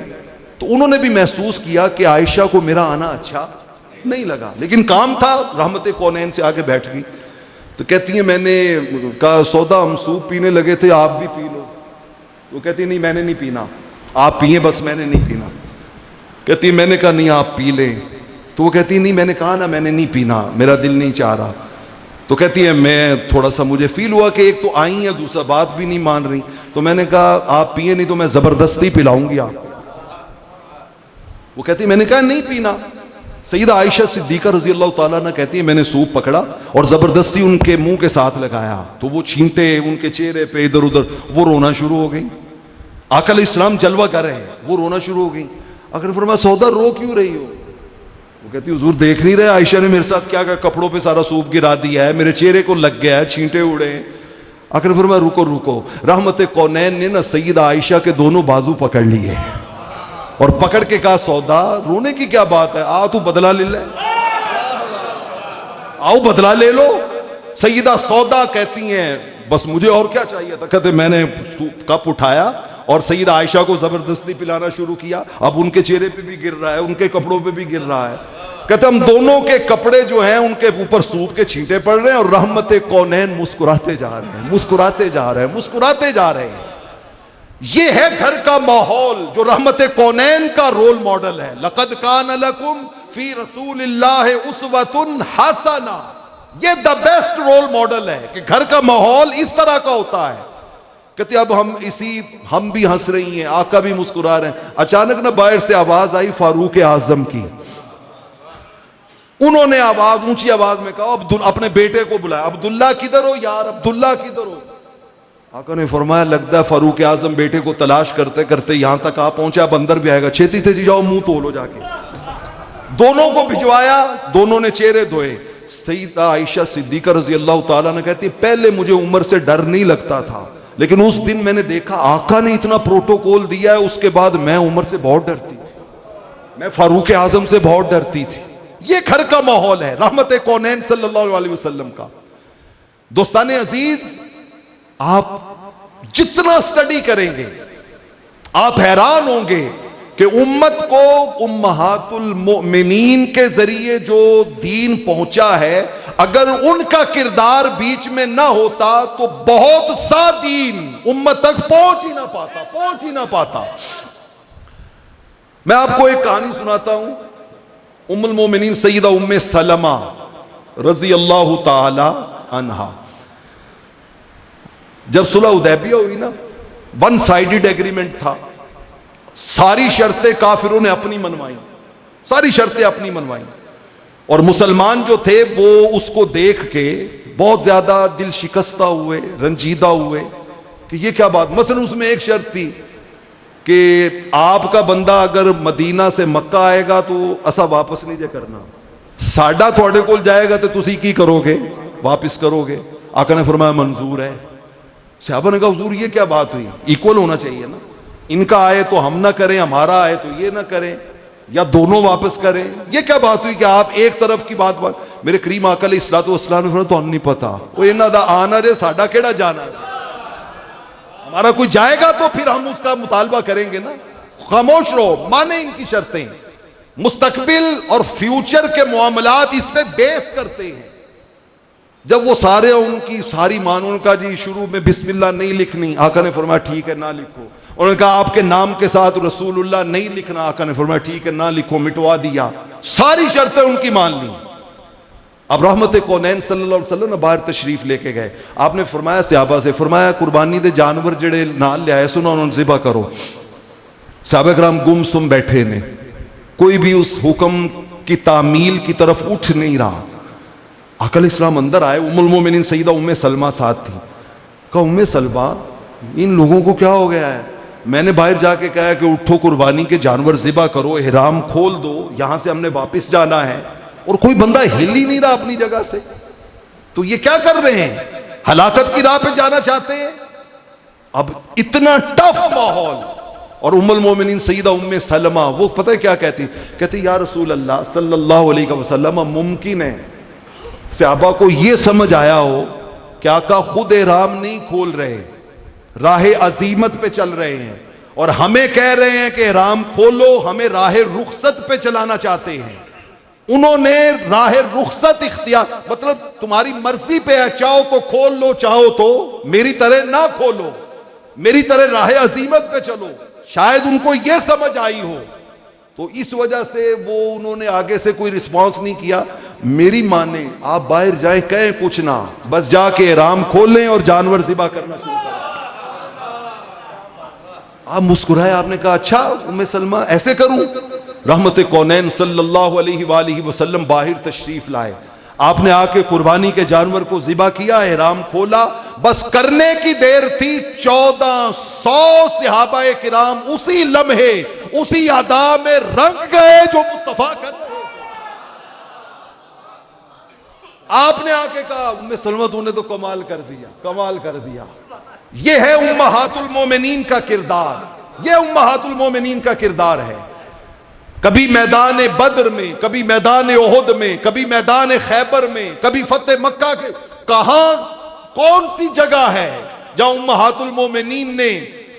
Speaker 2: तो उन्होंने भी महसूस किया कि आयशा को मेरा आना अच्छा नहीं लगा, लेकिन काम था, रहमत कौनैन से आके बैठ गई। तो कहती है मैंने कहा सौदा हम सूप पीने लगे थे, आप भी पी लो। वो कहती नहीं मैंने नहीं पीना, आप पिए बस, मैंने नहीं पीना। कहती मैंने कहा नहीं आप पी लें। तो वो कहती नहीं मैंने कहा ना मैंने नहीं पीना, मेरा दिल नहीं चाह रहा। तो कहती है मैं थोड़ा सा मुझे फील हुआ कि एक तो आई है, दूसरा बात भी नहीं मान रही। तो मैंने कहा आप पिए नहीं तो मैं जबरदस्ती पिलाऊंगी आपको। वो कहती मैंने कहा नहीं पीना। सईदा आयशा सिद्दीका रजी अल्लाह ताला अन्हा कहती है मैंने सूप पकड़ा और जबरदस्ती उनके मुंह के साथ लगाया, तो वो छींटे उनके चेहरे पे इधर उधर, वो रोना शुरू हो गई। आका अलैहिस्सलाम जलवा कर रहे हैं, वो रोना शुरू हो गई। अगर फरमाया सौदा रो क्यों रही हो? वो कहती हुजूर देख नहीं रहे आयशा ने मेरे साथ क्या कहा, कपड़ों पे सारा सूप गिरा दिया है, मेरे चेहरे को लग गया है, छींटे उड़े। आखिर फरमाया रुको रुको, रहमत कौनैन ने ना सईदा आयशा के दोनों बाजू पकड़ लिए और पकड़ के कहा सौदा रोने की क्या बात है, आ तू बदला ले ले, आओ बदला ले लो। सईदा सौदा कहती हैं बस मुझे और क्या चाहिए था। कहते मैंने कप उठाया और सईदा आयशा को जबरदस्ती पिलाना शुरू किया। अब उनके चेहरे पे भी गिर रहा है, उनके कपड़ों पे भी गिर रहा है। कहते हम दोनों के कपड़े जो हैं उनके ऊपर सूप के छींटे पड़ रहे हैं और रहमत कौनैन मुस्कुराते जा रहे हैं, मुस्कुराते जा रहे हैं, मुस्कुराते जा रहे हैं। ये है घर का माहौल जो रहमत कौनैन का रोल मॉडल है। लक़द कान लकुम फी रसूलिल्लाहि उस्वतुन हसना, ये द बेस्ट रोल मॉडल है कि घर का माहौल इस तरह का होता है। कहते अब हम भी हंस रही हैं, आका भी मुस्कुरा रहे हैं। अचानक ना बाहर से आवाज आई फारूक आजम की। उन्होंने आवाज ऊंची आवाज में कहा अपने बेटे को बुलाया, अब्दुल्ला किधर हो यार, अब्दुल्ला किधर हो। आका ने फरमाया लगता है फारूक आजम बेटे को तलाश करते करते यहां तक आ पहुंचा, अब अंदर भी आएगा, छेती छेती जाओ मुंह धो लो जाके। दोनों को भिजवाया, दोनों ने चेहरे धोए। सईदा आयशा सिद्दीका रजी अल्लाह ताला ने कहती पहले मुझे उम्र से डर नहीं लगता था, लेकिन उस दिन मैंने देखा आका ने इतना प्रोटोकॉल दिया है, उसके बाद मैं उम्र से बहुत डरती थी, मैं फारूक आजम से बहुत डरती थी। ये घर का माहौल है रहमत कौनैन सल्लल्लाहु अलैहि वसल्लम का। दोस्ताने अजीज, आप जितना स्टडी करेंगे आप हैरान होंगे कि उम्मत को उम्महातुल मोमिनीन के जरिए जो दीन पहुंचा है, अगर उनका किरदार बीच में ना होता तो बहुत सा दीन उम्मत तक पहुंच ही ना पाता। मैं आपको एक कहानी सुनाता हूं। उम्मुल मोमिनीन सईदा उम्मे सलमा रजी अल्लाह ताला अन्हा, जब सुलह हुदैबिया हुई ना, वन साइडेड एग्रीमेंट था, सारी शर्तें काफिरों ने अपनी मनवाई, सारी शर्तें अपनी मनवाई, और मुसलमान जो थे वो उसको देख के बहुत ज्यादा दिल शिकस्ता हुए, रंजीदा हुए कि ये क्या बात। मसलन उसमें एक शर्त थी कि आपका बंदा अगर मदीना से मक्का आएगा तो असा वापस नहीं जे करना, साडा थोड़े कोल जाएगा तो तुसी की करोगे, वापस करोगे। आका ने फरमाया मंजूर है। सहाबा ने कहा हुजूर ये क्या बात हुई, इक्वल होना चाहिए ना, इनका आए तो हम ना करें, हमारा आए तो ये ना करें, या दोनों वापस करें, ये क्या बात हुई कि आप एक तरफ की बात। मेरे करीम आका अलैहिस्सलातु वस्सलाम ने फरमाया तो नहीं पता, वो इन्हां दा आना जे साडा केड़ा जाना, हमारा कोई जाएगा तो फिर हम उसका मुतालबा करेंगे ना। खामोश रहो, माने इनकी शर्तें, मुस्तकबिल और फ्यूचर के मामलात इस पे बेस करते हैं। जब वो सारे उनकी सारी मान, उनका जी शुरू में बिस्मिल्लाह नहीं लिखनी, आका ने फरमाया ठीक है ना लिखो। उन्होंने कहा आपके नाम के साथ रसूलुल्लाह नहीं लिखना, आका ने फरमाया ठीक है ना लिखो, मिटवा दिया। सारी शर्तें उनकी मान ली। अब रहमत कौनैन सल्लल्लाहु अलैहि वसल्लम बाहर तशरीफ लेके गए। आपने फरमाया सहाबा से, फरमाया कुर्बानी दे जानवर जेड़े नाल ले आए सुनो उन्होंने ज़िबा करो। सहाबा कराम गुमसुम बैठे ने, कोई भी उस हुक्म की तामील की तरफ उठ नहीं रहा। आका अलैहिस्सलाम अंदर आए, उम्मुल मोमिनीन सईदा उम्मे सलमा साथ थी। कहा उम्मे सलमा इन लोगों को क्या हो गया है? मैंने बाहर जाके कहा कि उठो कुर्बानी के जानवर ज़िबा करो, इहराम खोल दो, यहां से हमने वापस जाना है, और कोई बंदा हिल ही नहीं रहा अपनी जगह से। तो ये क्या कर रहे हैं? हलाकत की राह पे जाना चाहते हैं। अब इतना टफ माहौल, और उम्मुल मोमिनीन सईदा उम्मे सलमा वो पता है क्या कहती या रसूल अल्लाह सल्लल्लाहु अलैहि वसल्लम, मुमकिन है सहाबा को ये समझ आया हो कि आका खुद इहराम नहीं खोल रहे, राह अजीमत पे चल रहे हैं, और हमें कह रहे हैं कि इहराम खोलो, हमें राह रुखसत पे चलाना चाहते हैं। उन्होंने राह रुखसत इख्तियार, मतलब तुम्हारी मर्जी पे है, चाहो तो खोल लो, चाहो तो मेरी तरह ना खोलो, मेरी तरह राह अजीमत पे चलो। शायद उनको यह समझ आई हो, तो इस वजह से वो उन्होंने आगे से कोई रिस्पांस नहीं किया। मेरी माने आप बाहर जाएं, कहें कुछ ना, बस जाके इहराम खोलें और जानवर ज़िबा करना शुरू करें। आप मुस्कुराए, आपने कहा अच्छा उम्मे सलमा ऐसे करूं? रहमत कौनैन सल्लल्लाहु अलैहि वसल्लम बाहर तशरीफ लाए। आपने आके कुर्बानी के जानवर को ज़िबा किया, इहराम खोला, बस करने की देर थी। 1400 सहाबाए किराम उसी लम्हे उसी अदा में रंग गए जो मुस्तफा कर रहे थे। आपने आके कहा उम्मे सलमा तूने तो कमाल कर दिया, कमाल कर दिया। यह है उम्महातुल मोमिनीन का किरदार, यह उम्महातुल मोमिनीन का किरदार है। कभी मैदान बद्र में, कभी मैदान ओहद में, कभी मैदान खैबर में, कभी फतेह मक्का के, कहां कौन सी जगह है जहां उम्महातुल मोमिनीन ने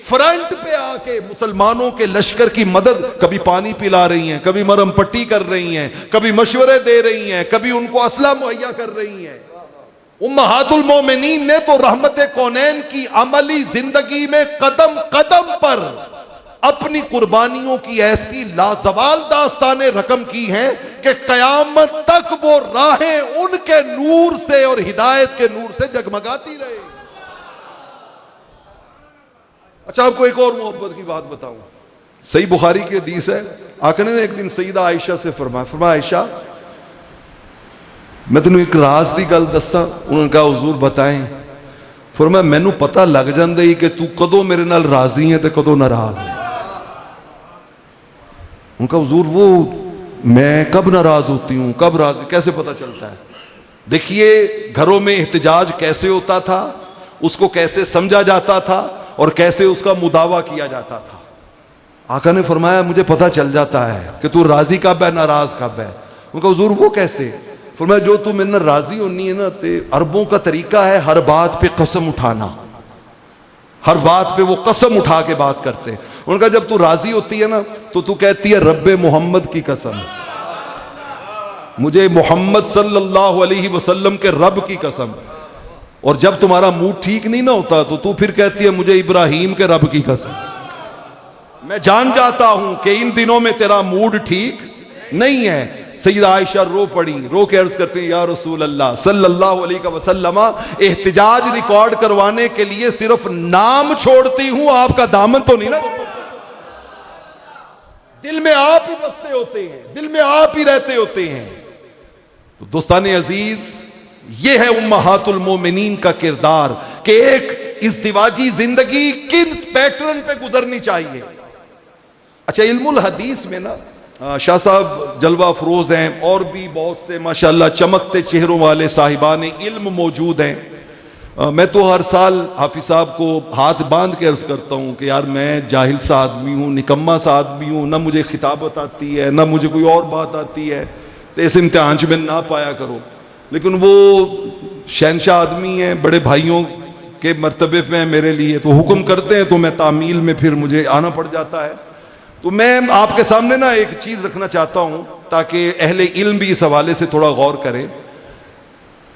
Speaker 2: फ्रंट पे आके मुसलमानों के लश्कर की मदद, कभी पानी पिला रही हैं, कभी मरहम पट्टी कर रही हैं, कभी मशवरे दे रही हैं, कभी उनको असला मुहैया कर रही हैं। उम्महातुल मोमिनीन ने तो रहमत कौनैन की अमली जिंदगी में कदम कदम पर अपनी कुर्बानियों की ऐसी लाजवाल दास्तानें रकम की हैं कि कयामत तक वो राहें उनके नूर से और हिदायत के नूर से जगमगाती रहे। अच्छा आपको एक और मोहब्बत की बात बताऊं, सही बुखारी की हदीस है। आका ने एक दिन सईदा आयशा से फरमाया आयशा मैं तेन एक राज की गल दसा। उन्होंने कहा हुजूर बताएं। फरमाया मैनू पता लग जाता ही कि तू कदों मेरे नाल राजी है तो कदों नाराज है। उनका हुजूर वो मैं कब नाराज होती हूं, कब राजी, कैसे पता चलता है? देखिए घरों में एहतजाज कैसे होता था, उसको कैसे समझा जाता था और कैसे उसका मुदावा किया जाता था। आका ने फरमाया मुझे पता चल जाता है कि तू राजी कब है, नाराज कब है। उनका हुजूर वो कैसे? फरमाया जो तू मेरे राजी होनी है ना, ते अरबों का तरीका है हर बात पे कसम उठाना, हर बात पे वो कसम उठा के बात करते हैं। उनका जब तू राजी होती है ना तो तू कहती है रब्बे मोहम्मद की कसम, मुझे मोहम्मद सल्लल्लाहु अलैहि वसल्लम के रब की कसम। और जब तुम्हारा मूड ठीक नहीं ना होता तो तू फिर कहती है मुझे इब्राहिम के रब की कसम, मैं जान जाता हूं कि इन दिनों में तेरा मूड ठीक नहीं है, सैयदा आयशा रो पड़ी, रो के अर्ज करते हैं या रसूल अल्लाह सल्लल्लाहु अलैहि वसल्लम, एहतिजाज रिकॉर्ड करवाने के लिए सिर्फ नाम छोड़ती हूं, आपका दामन तो नहीं ना। दिल में आप ही बसते होते हैं, दिल में आप ही रहते होते हैं। तो दोस्ताने अजीज, ये है उम्महातुल मोमिनीन का किरदार कि एक इज़्दिवाजी जिंदगी किन पैटर्न पे गुजरनी चाहिए। अच्छा, इल्मुल हदीस में ना शाह साहब जलवा अफरोज हैं और भी बहुत से माशाल्लाह चमकते चेहरों वाले साहिबान इल्म मौजूद हैं। मैं तो हर साल हाफिज साहब को हाथ बांध के अर्ज करता हूँ कि यार मैं जाहिल सा आदमी हूँ, निकम्मा सा आदमी हूँ, ना मुझे खिताबत आती है ना मुझे कोई और बात आती है, तो इस इम्तिहान में ना पाया करो। लेकिन वो शहनशाह आदमी हैं, बड़े भाइयों के मर्तबे पे हैं मेरे लिए, तो हुक्म करते हैं तो मैं तामील में फिर मुझे आना पड़ जाता है। तो मैं आपके सामने ना एक चीज़ रखना चाहता हूँ ताकि अहले इल्म भी इस हवाले से थोड़ा गौर करें।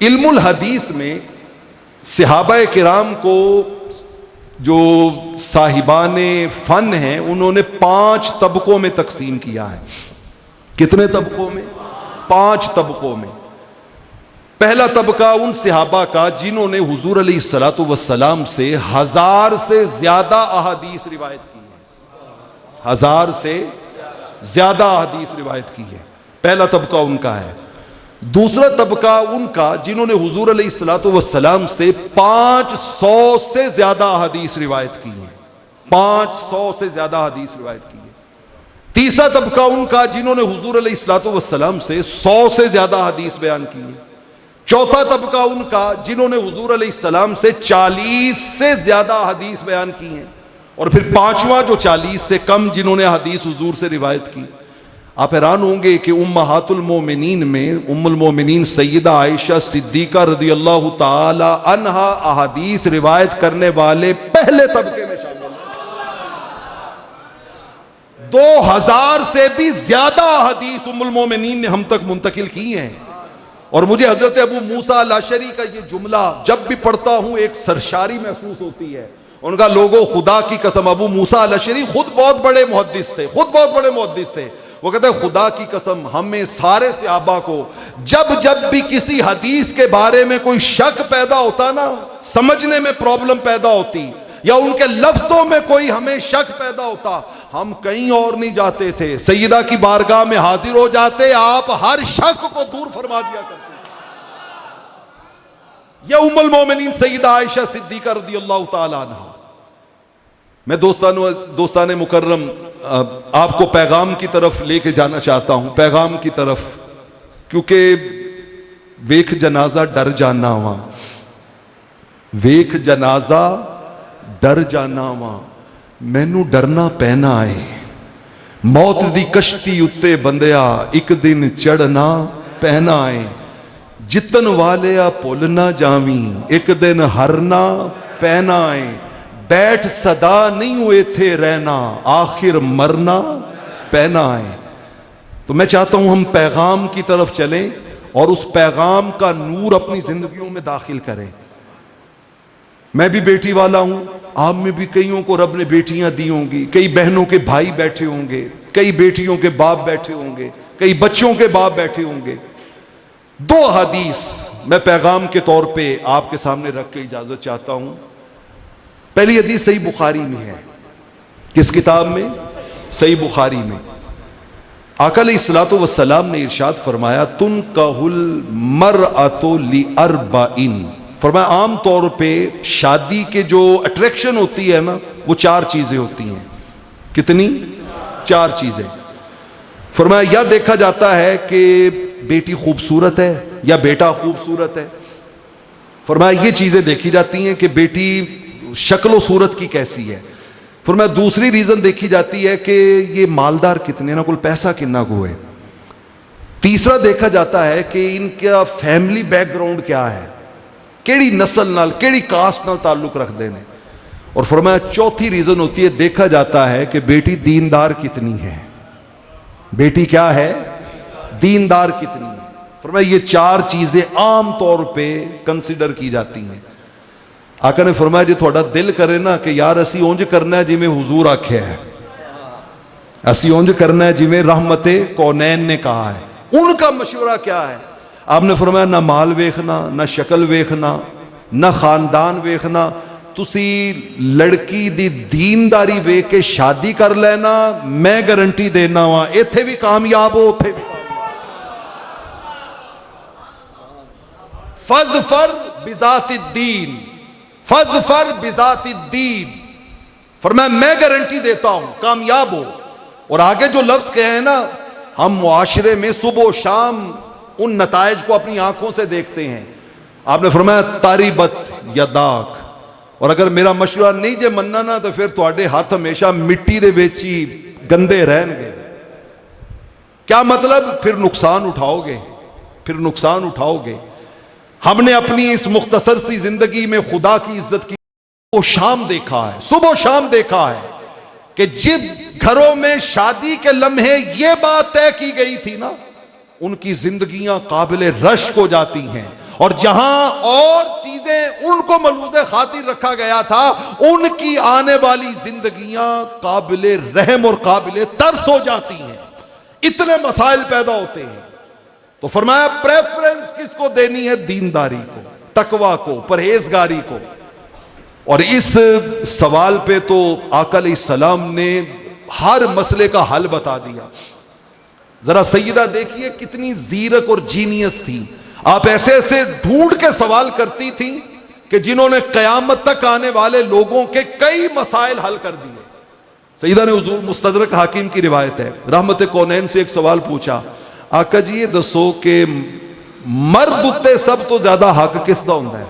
Speaker 2: इल्मुल हदीस में सहाबाए किराम को जो साहिबाने फन हैं उन्होंने 5 तबकों में तकसीम किया है। कितने तबकों में? 5 तबकों में। पहला तबका उन सहाबा का जिन्होंने हुजूर अलैहिस्सलातु वस्सलाम से 1000 से ज्यादा अहादीस रिवायत की है। 1000 से ज्यादा अहादीस रिवायत की है, पहला तबका उनका है। दूसरा तबका उनका जिन्होंने हुजूर अलैहिस्सलातु वस्सलाम से 500 से ज्यादा हदीस रिवायत की है। 500 से ज्यादा हदीस रिवायत की है। तीसरा तबका उनका जिन्होंने हुजूर अलैहिस्सलातु वस्सलाम से 100 से ज्यादा हदीस बयान की है। चौथा तबका उनका जिन्होंने हुजूर अलैहिस्सलाम से 40 से ज्यादा हदीस बयान की है। और फिर पांचवा जो 40 से कम जिन्होंने हदीस हुजूर से रिवायत की। आप हैरान होंगे कि उम्महातुल मोमिनीन में उम्मुल मोमिनीन सैयदा आयशा सिद्दीका रज़ियल्लाहु ताला अन्हा अहादीस रिवायत करने वाले पहले तबके में शामिल हैं। 2000 से भी ज्यादा हदीस उम्मुल मोमिनीन ने हम तक मुंतकिल की हैं। और मुझे हजरत अबू मूसा अल-अशरी का ये जुमला जब भी पढ़ता हूं एक सरशारी महसूस होती है। उनका लोगो खुदा की कसम, अबू मूसा अल-अशरी खुद बहुत बड़े मुहद्दिस थे, खुद बहुत बड़े मुहद्दिस थे। वो कहते हैं खुदा की कसम हमें सारे सहाबा को जब जब भी किसी हदीस के बारे में कोई शक पैदा होता ना, समझने में प्रॉब्लम पैदा होती या उनके लफ्जों में कोई हमें शक पैदा होता, हम कहीं और नहीं जाते थे, सैयदा की बारगाह में हाजिर हो जाते, आप हर शक को दूर फरमा दिया करते। यह उम्मुल मोमिनीन सैयदा आयशा सिद्दीका रज़ियल्लाहु ताला अन्हा। मैं दोस्ताने मुकर्रम आपको पैगाम की तरफ लेके जाना चाहता हूं, पैगाम की तरफ, क्योंकि वेख जनाजा डर जाना वा, वेख जनाजा डर जाना वा, मैनू डरना पैना है। मौत दी कश्ती उत्ते बंदिया एक दिन चढ़ना पैना है। जितन वाले भुल ना जावी एक दिन हरना पैना है। बैठ सदा नहीं हुए थे रहना आखिर मरना पैना है। तो मैं चाहता हूं हम पैगाम की तरफ चलें और उस पैगाम का नूर अपनी जिंदगियों में दाखिल करें। मैं भी बेटी वाला हूं, आप में भी कईयों को रब ने बेटियां दी होंगी, कई बहनों के भाई बैठे होंगे, कई बेटियों के बाप बैठे होंगे, कई बच्चों के बाप बैठे होंगे। 2 हदीस मैं पैगाम के तौर पे आपके सामने रख के इजाजत चाहता हूं। पहली हदीस सही बुखारी में है। किस किताब में? सही बुखारी में। आका अलैहिस्सलातु वस्सलाम ने इरशाद फरमाया तुनकाहुल मरअतु लिअरबाइन। फरमाया आम तौर पे शादी के जो अट्रैक्शन होती है ना, वो 4 चीजें होती हैं। कितनी? 4 चीजें। फरमाया या देखा जाता है कि बेटी खूबसूरत है या बेटा खूबसूरत है। फरमाया ये चीजें देखी जाती हैं कि बेटी शक्ल सूरत की कैसी है। फिर मैं दूसरी रीजन देखी जाती है कि ये मालदार कितने ना, कुल पैसा कितना को है। तीसरा देखा जाता है कि इनका फैमिली बैकग्राउंड क्या है, केड़ी नस्ल नाल केड़ी कास्ट नाल ताल्लुक रखते हैं। और फरमाया चौथी रीजन होती है, देखा जाता है कि बेटी दीनदार कितनी है। बेटी क्या है? दीनदार कितनी है। फरमाया ये 4 चीजें आम तौर पे कंसिडर की जाती हैं। आका ने फरमाया जो थोड़ा दिल करे ना कि यार असी उंज करना है जिमें हुजूर आख्या है, असी उंज करना है जिमें रहमते कौनैन ने कहा है, उनका मशवरा क्या है? आपने फरमाया ना माल वेखना, ना शक्ल वेखना, ना खानदान वेखना, तुसी लड़की दी दीनदारी वेख के शादी कर लेना, मैं गारंटी देना वा इत्थे भी कामयाब हो उत्थे भी। फज़फर बिज़ातिद्दीन, फज़फर बिज़ातिद्दीन, फरमाया मैं गारंटी देता हूं कामयाब हो। और आगे जो लफ्ज कहे हैं ना, हम मुआशरे में सुबह शाम उन नताइज को अपनी आंखों से देखते हैं। आपने फरमाया तारीबत यदाक, और अगर मेरा मशवरा नहीं जे मनना ना तो फिर तुहाडे हाथ हमेशा मिट्टी दे विच ही गंदे रहणगे। क्या मतलब? फिर नुकसान उठाओगे, फिर नुकसान उठाओगे। हमने अपनी इस मुख्तसर सी जिंदगी में खुदा की इज्जत की वो शाम देखा है, सुबह शाम देखा है कि जिन घरों में शादी के लम्हे ये बात तय की गई थी ना, उनकी जिंदगियां काबिल रश्क हो जाती हैं। और जहां और चीजें उनको मलूज़े खातिर रखा गया था, उनकी आने वाली जिंदगियां काबिल रहम और काबिल तरस हो जाती हैं। इतने मसाइल पैदा होते हैं। तो फरमाया प्रेफरेंस किसको देनी है? दीनदारी को, तकवा को, परहेजगारी को। और इस सवाल पे तो आका अलैहिस्सलाम ने हर मसले का हल बता दिया। जरा सैयदा देखिए कितनी जीरक और जीनियस थी। आप ऐसे ऐसे ढूंढ के सवाल करती थी कि जिन्होंने कयामत तक आने वाले लोगों के कई मसाइल हल कर दिए। सैयदा ने हुजूर मुस्तदरक हाकिम की रिवायत है, रहमत कौनैन से एक सवाल पूछा, आका जी ये दसो कि मर्द उत्ते सब तो ज्यादा हक किसका होता है?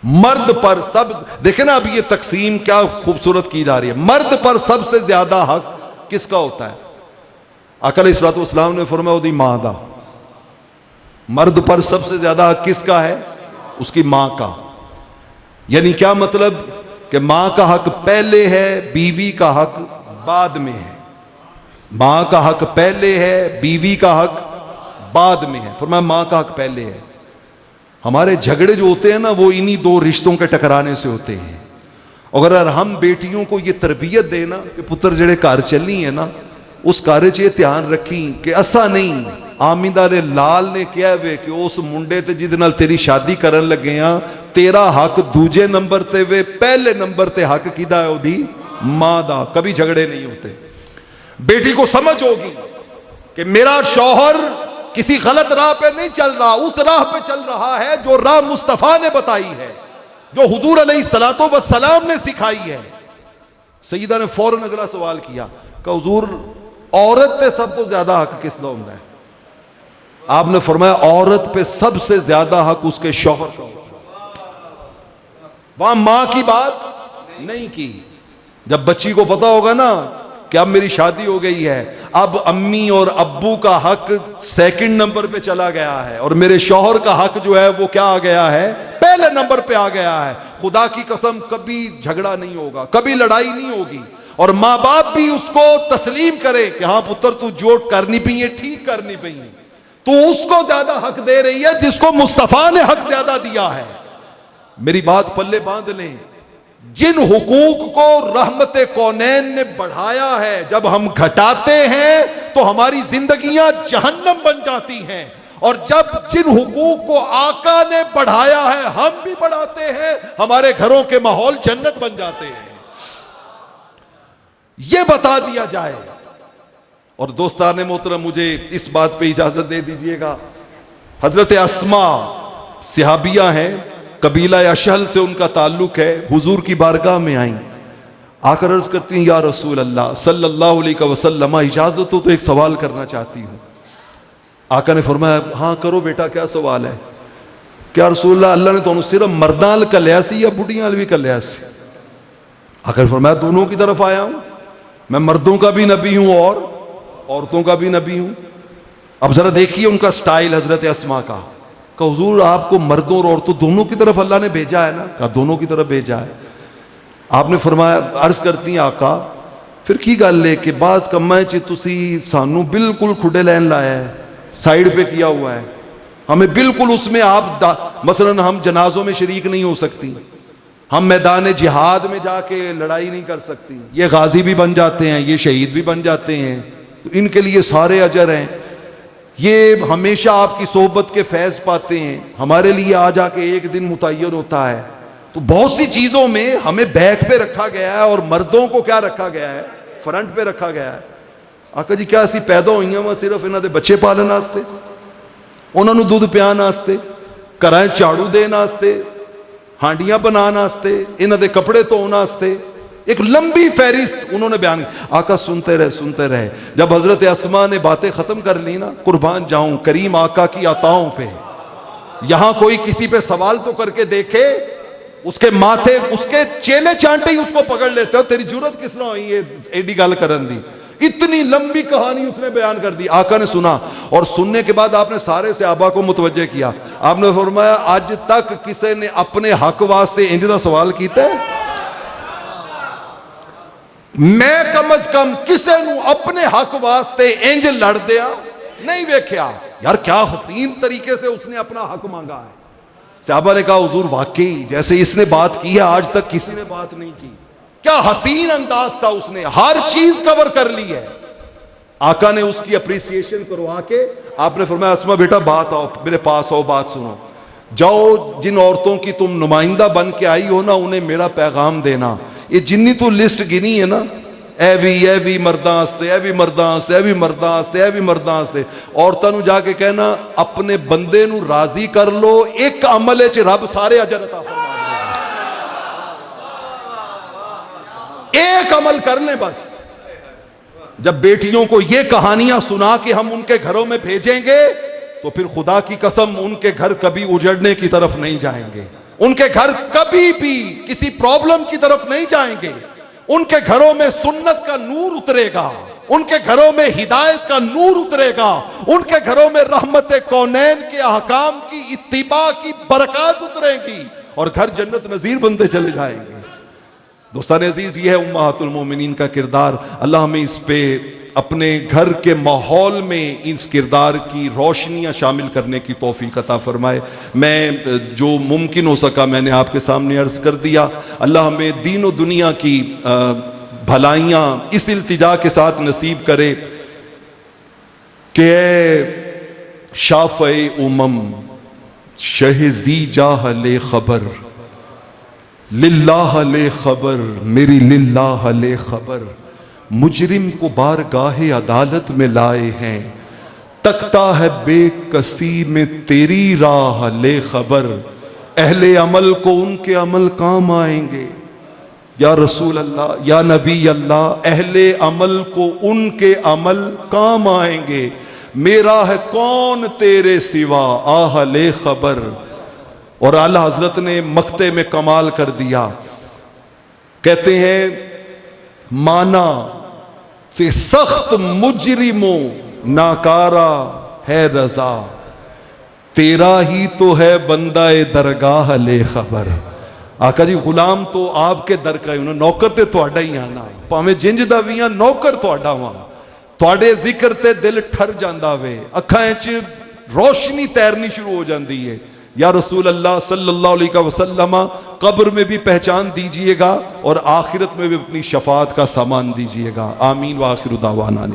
Speaker 2: मर्द पर सब, देखे ना अभी ये तकसीम क्या खूबसूरत की जा रही है। मर्द पर सबसे ज्यादा हक किसका होता है? आका अलैहिस्सलातु वस्सलाम ने फरमाया ओदी मां दा। मर्द पर सबसे ज्यादा हक किसका है? उसकी मां का। यानी क्या मतलब कि मां का हक पहले है, बीवी का हक बाद में है। मां का हक पहले है, बीवी का हक बाद में है। फरमाया मां का हक पहले है। हमारे झगड़े जो होते हैं ना, वो इन्हीं दो रिश्तों के टकराने से होते हैं। अगर हम बेटियों को ये तरबियत देना कि पुत्र जेड़े घर चलनी है ना, उस कार्य च ध्यान रखी कि असा नहीं, आमिदा ने लाल ने कहा वे कि उस मुंडे ते जिहदे नाल तेरी शादी करन लगे आ, तेरा हक दूजे नंबर ते वे, पहले नंबर ते हक किदा है? ओदी मां दा। कभी झगड़े नहीं होते। बेटी को समझ होगी कि मेरा शौहर किसी गलत राह पे नहीं चल रहा, उस राह पे चल रहा है जो राह मुस्तफा ने बताई है, जो हुजूर अलैहिस्सलातु वस्सलाम ने सिखाई है। सईदा ने फौरन अगला सवाल किया कि हुजूर औरत पे सब तो ज्यादा हक किसका होता है? आपने फरमाया औरत पे सबसे ज्यादा हक उसके शौहर का होता है। वहां मां की बात नहीं की। जब बच्ची को पता होगा ना कि अब मेरी शादी हो गई है, अब अम्मी और अब्बू का हक सेकंड नंबर पे चला गया है और मेरे शौहर का हक जो है वो क्या आ गया है? पहले नंबर पे आ गया है। खुदा की कसम कभी झगड़ा नहीं होगा, कभी लड़ाई नहीं होगी। और माँ बाप भी उसको तस्लीम करे कि हाँ पुत्र तू जो करनी पई है ठीक करनी पई है, तू उसको ज्यादा हक दे रही है जिसको मुस्तफा ने हक ज्यादा दिया है। मेरी बात पल्ले बांध लें, जिन हुकूक को रहमत कौनैन ने बढ़ाया है, जब हम घटाते हैं तो हमारी जिंदगियां जहन्नम बन जाती हैं, और जब जिन हुकूक को आका ने बढ़ाया है हम भी बढ़ाते हैं, हमारे घरों के माहौल जन्नत बन जाते हैं। यह बता दिया जाए। और दोस्ताने मोहतरम, मुझे इस बात पे इजाजत दे दीजिएगा, हजरत अस्मा सिहाबिया हैं, कबीला अशहल से उनका ताल्लुक है। हुजूर की बारगाह में आई, आकर अर्ज करती हैं या रसूल अल्लाह सल्लल्लाहु अलैहि वसल्लम, इजाजत हो तो एक सवाल करना चाहती हूँ। आका ने फरमाया हाँ करो बेटा, क्या सवाल है? क्या रसूल अल्लाह, अल्लाह ने तो सिर्फ मर्दां कलिया सी या बुढ़ियां भी कलिया सी? आका ने फरमाया दोनों की तरफ आया हूं, मैं मर्दों का भी नबी हूं और औरतों का भी नबी हूं। अब जरा देखिए उनका स्टाइल हजरत अस्मा का। कहा हुजूर आपको मर्दों और औरतों दोनों की तरफ अल्लाह ने भेजा है ना? कहा दोनों की तरफ भेजा है। आपने फरमाया, अर्ज करती हैं आका फिर की गल है कि बाज कम्मा च तुसी सानू बिल्कुल खुडे लैन लाया है, साइड पे किया हुआ है, हमें बिल्कुल उसमें आप मसलन हम जनाजों में शरीक नहीं हो सकती, हम मैदान जिहाद में जाके लड़ाई नहीं कर सकती, ये गाजी भी बन जाते हैं, ये शहीद भी बन जाते हैं, तो इनके लिए सारे अजर हैं। ये हमेशा आपकी सोहबत के फैज पाते हैं, हमारे लिए आ जाके एक दिन मुतय्यन होता है। तो बहुत सी चीजों में हमें बैक पे रखा गया है और मर्दों को क्या रखा गया है, फ्रंट पे रखा गया है। आका जी क्या असी पैदा हुई वा सिर्फ इन्हों के बच्चे पालन वास्ते, उन्होंने दुध पियान वास्ते, घर झाड़ू देने वास्ते, हांडियां बनाने वास्ते, इन्हों के कपड़े धोने वास्ते। एक लंबी फहरिस्त उन्होंने बयान की। आका सुनते रहे। जब हजरत अस्मा ने बातें खत्म कर ली ना, कुर्बान जाऊं करीम आका की अताओं पे, यहां कोई किसी पे सवाल तो करके देखे, उसके माथे उसके चेले चांटे ही उसको पकड़ लेते हो। तेरी जरूरत किस ना हुई ये एडी गल करन दी। इतनी लंबी कहानी उसने बयान कर दी। आका ने सुना और सुनने के बाद आपने सारे सहाबा को मुतवज्जे किया। आपने फरमाया आज तक किसी ने अपने हक वास्ते इंज दा सवाल किया? मैं कम अज कम किसी नू अपने हक वास्ते इंज लड़ दिया नहीं वेख्या। यार क्या हसीन तरीके से उसने अपना हक मांगा है। सहाबा ने कहा हुजूर वाकई जैसे इसने बात की है आज तक किसी ने बात नहीं की। क्या हसीन अंदाज था, उसने हर चीज कवर कर ली है। आका ने उसकी अप्रिसिएशन करवा के आपने फरमाया अस्मा बेटा बात आओ मेरे पास आओ, बात सुनो। जाओ जिन औरतों की तुम नुमाइंदा बन के आई हो ना, उन्हें मेरा पैगाम देना। ये जिन्नी तू लिस्ट गिनी है ना, ए भी मर्दां आस्ते, ए भी मर्दां आस्ते, ए भी मर्दां आस्ते, ए भी मर्दां आस्ते, औरतां नू जाके कहना अपने बंदे नू राजी कर लो, एक अमल च रब सारे अजर अता फरमा देगा। एक अमल करने बस। जब बेटियों को ये कहानियां सुना के हम उनके घरों में भेजेंगे तो फिर खुदा की कसम उनके घर कभी उजड़ने की तरफ नहीं जाएंगे, उनके घर कभी भी किसी प्रॉब्लम की तरफ नहीं जाएंगे। उनके घरों में सुन्नत का नूर उतरेगा, उनके घरों में हिदायत का नूर उतरेगा, उनके घरों में रहमत कौनैन के अहकाम की इत्तिबा की बरकत उतरेगी और घर जन्नत नजीर बनते चले जाएंगे। दोस्तान अजीज, ये है उम्महातुल मोमिनीन का किरदार। अल्लाह हमें इस पे अपने घर के माहौल में इस किरदार की रोशनियां शामिल करने की तौफीक अता फरमाए। मैं जो मुमकिन हो सका मैंने आपके सामने अर्ज कर दिया। अल्लाह हमें दीन और दुनिया की भलाइयां इस इल्तिजा के साथ नसीब करे कि शाफ़े उमम शहजी जाह ले खबर, लिल्लाह ले खबर, मेरी लिल्लाह ले खबर, मुजरिम को बारगाहे अदालत में लाए हैं, तकता है बेकसी में तेरी राह ले खबर, अहले अमल को उनके अमल काम आएंगे। या रसूल अल्लाह, या नबी अल्लाह, अहले अमल को उनके अमल काम आएंगे, मेरा है कौन तेरे सिवा आह ले खबर। और आला हजरत ने मक्ते में कमाल कर दिया, कहते हैं माना से सख्त मुजरिमों नाकारा है रजा, तेरा ही तो है बंदाए दरगाह ले खबर। आका जी गुलाम तो आपके दर का ही, नौकर ते तुहाडा ही आना, भावें जिंज दा भी आ नौकर तुहाडा वा। तुहाडे जिक्र ते दिल ठर जांदा वे, अखां च रोशनी तैरनी शुरू हो जाती है। या रसूल अल्लाह सल्लल्लाहु अलैहि वसल्लम कब्र में भी पहचान दीजिएगा और आखिरत में भी अपनी शफाअत का सामान दीजिएगा। आमीन व आखिरु दावाना।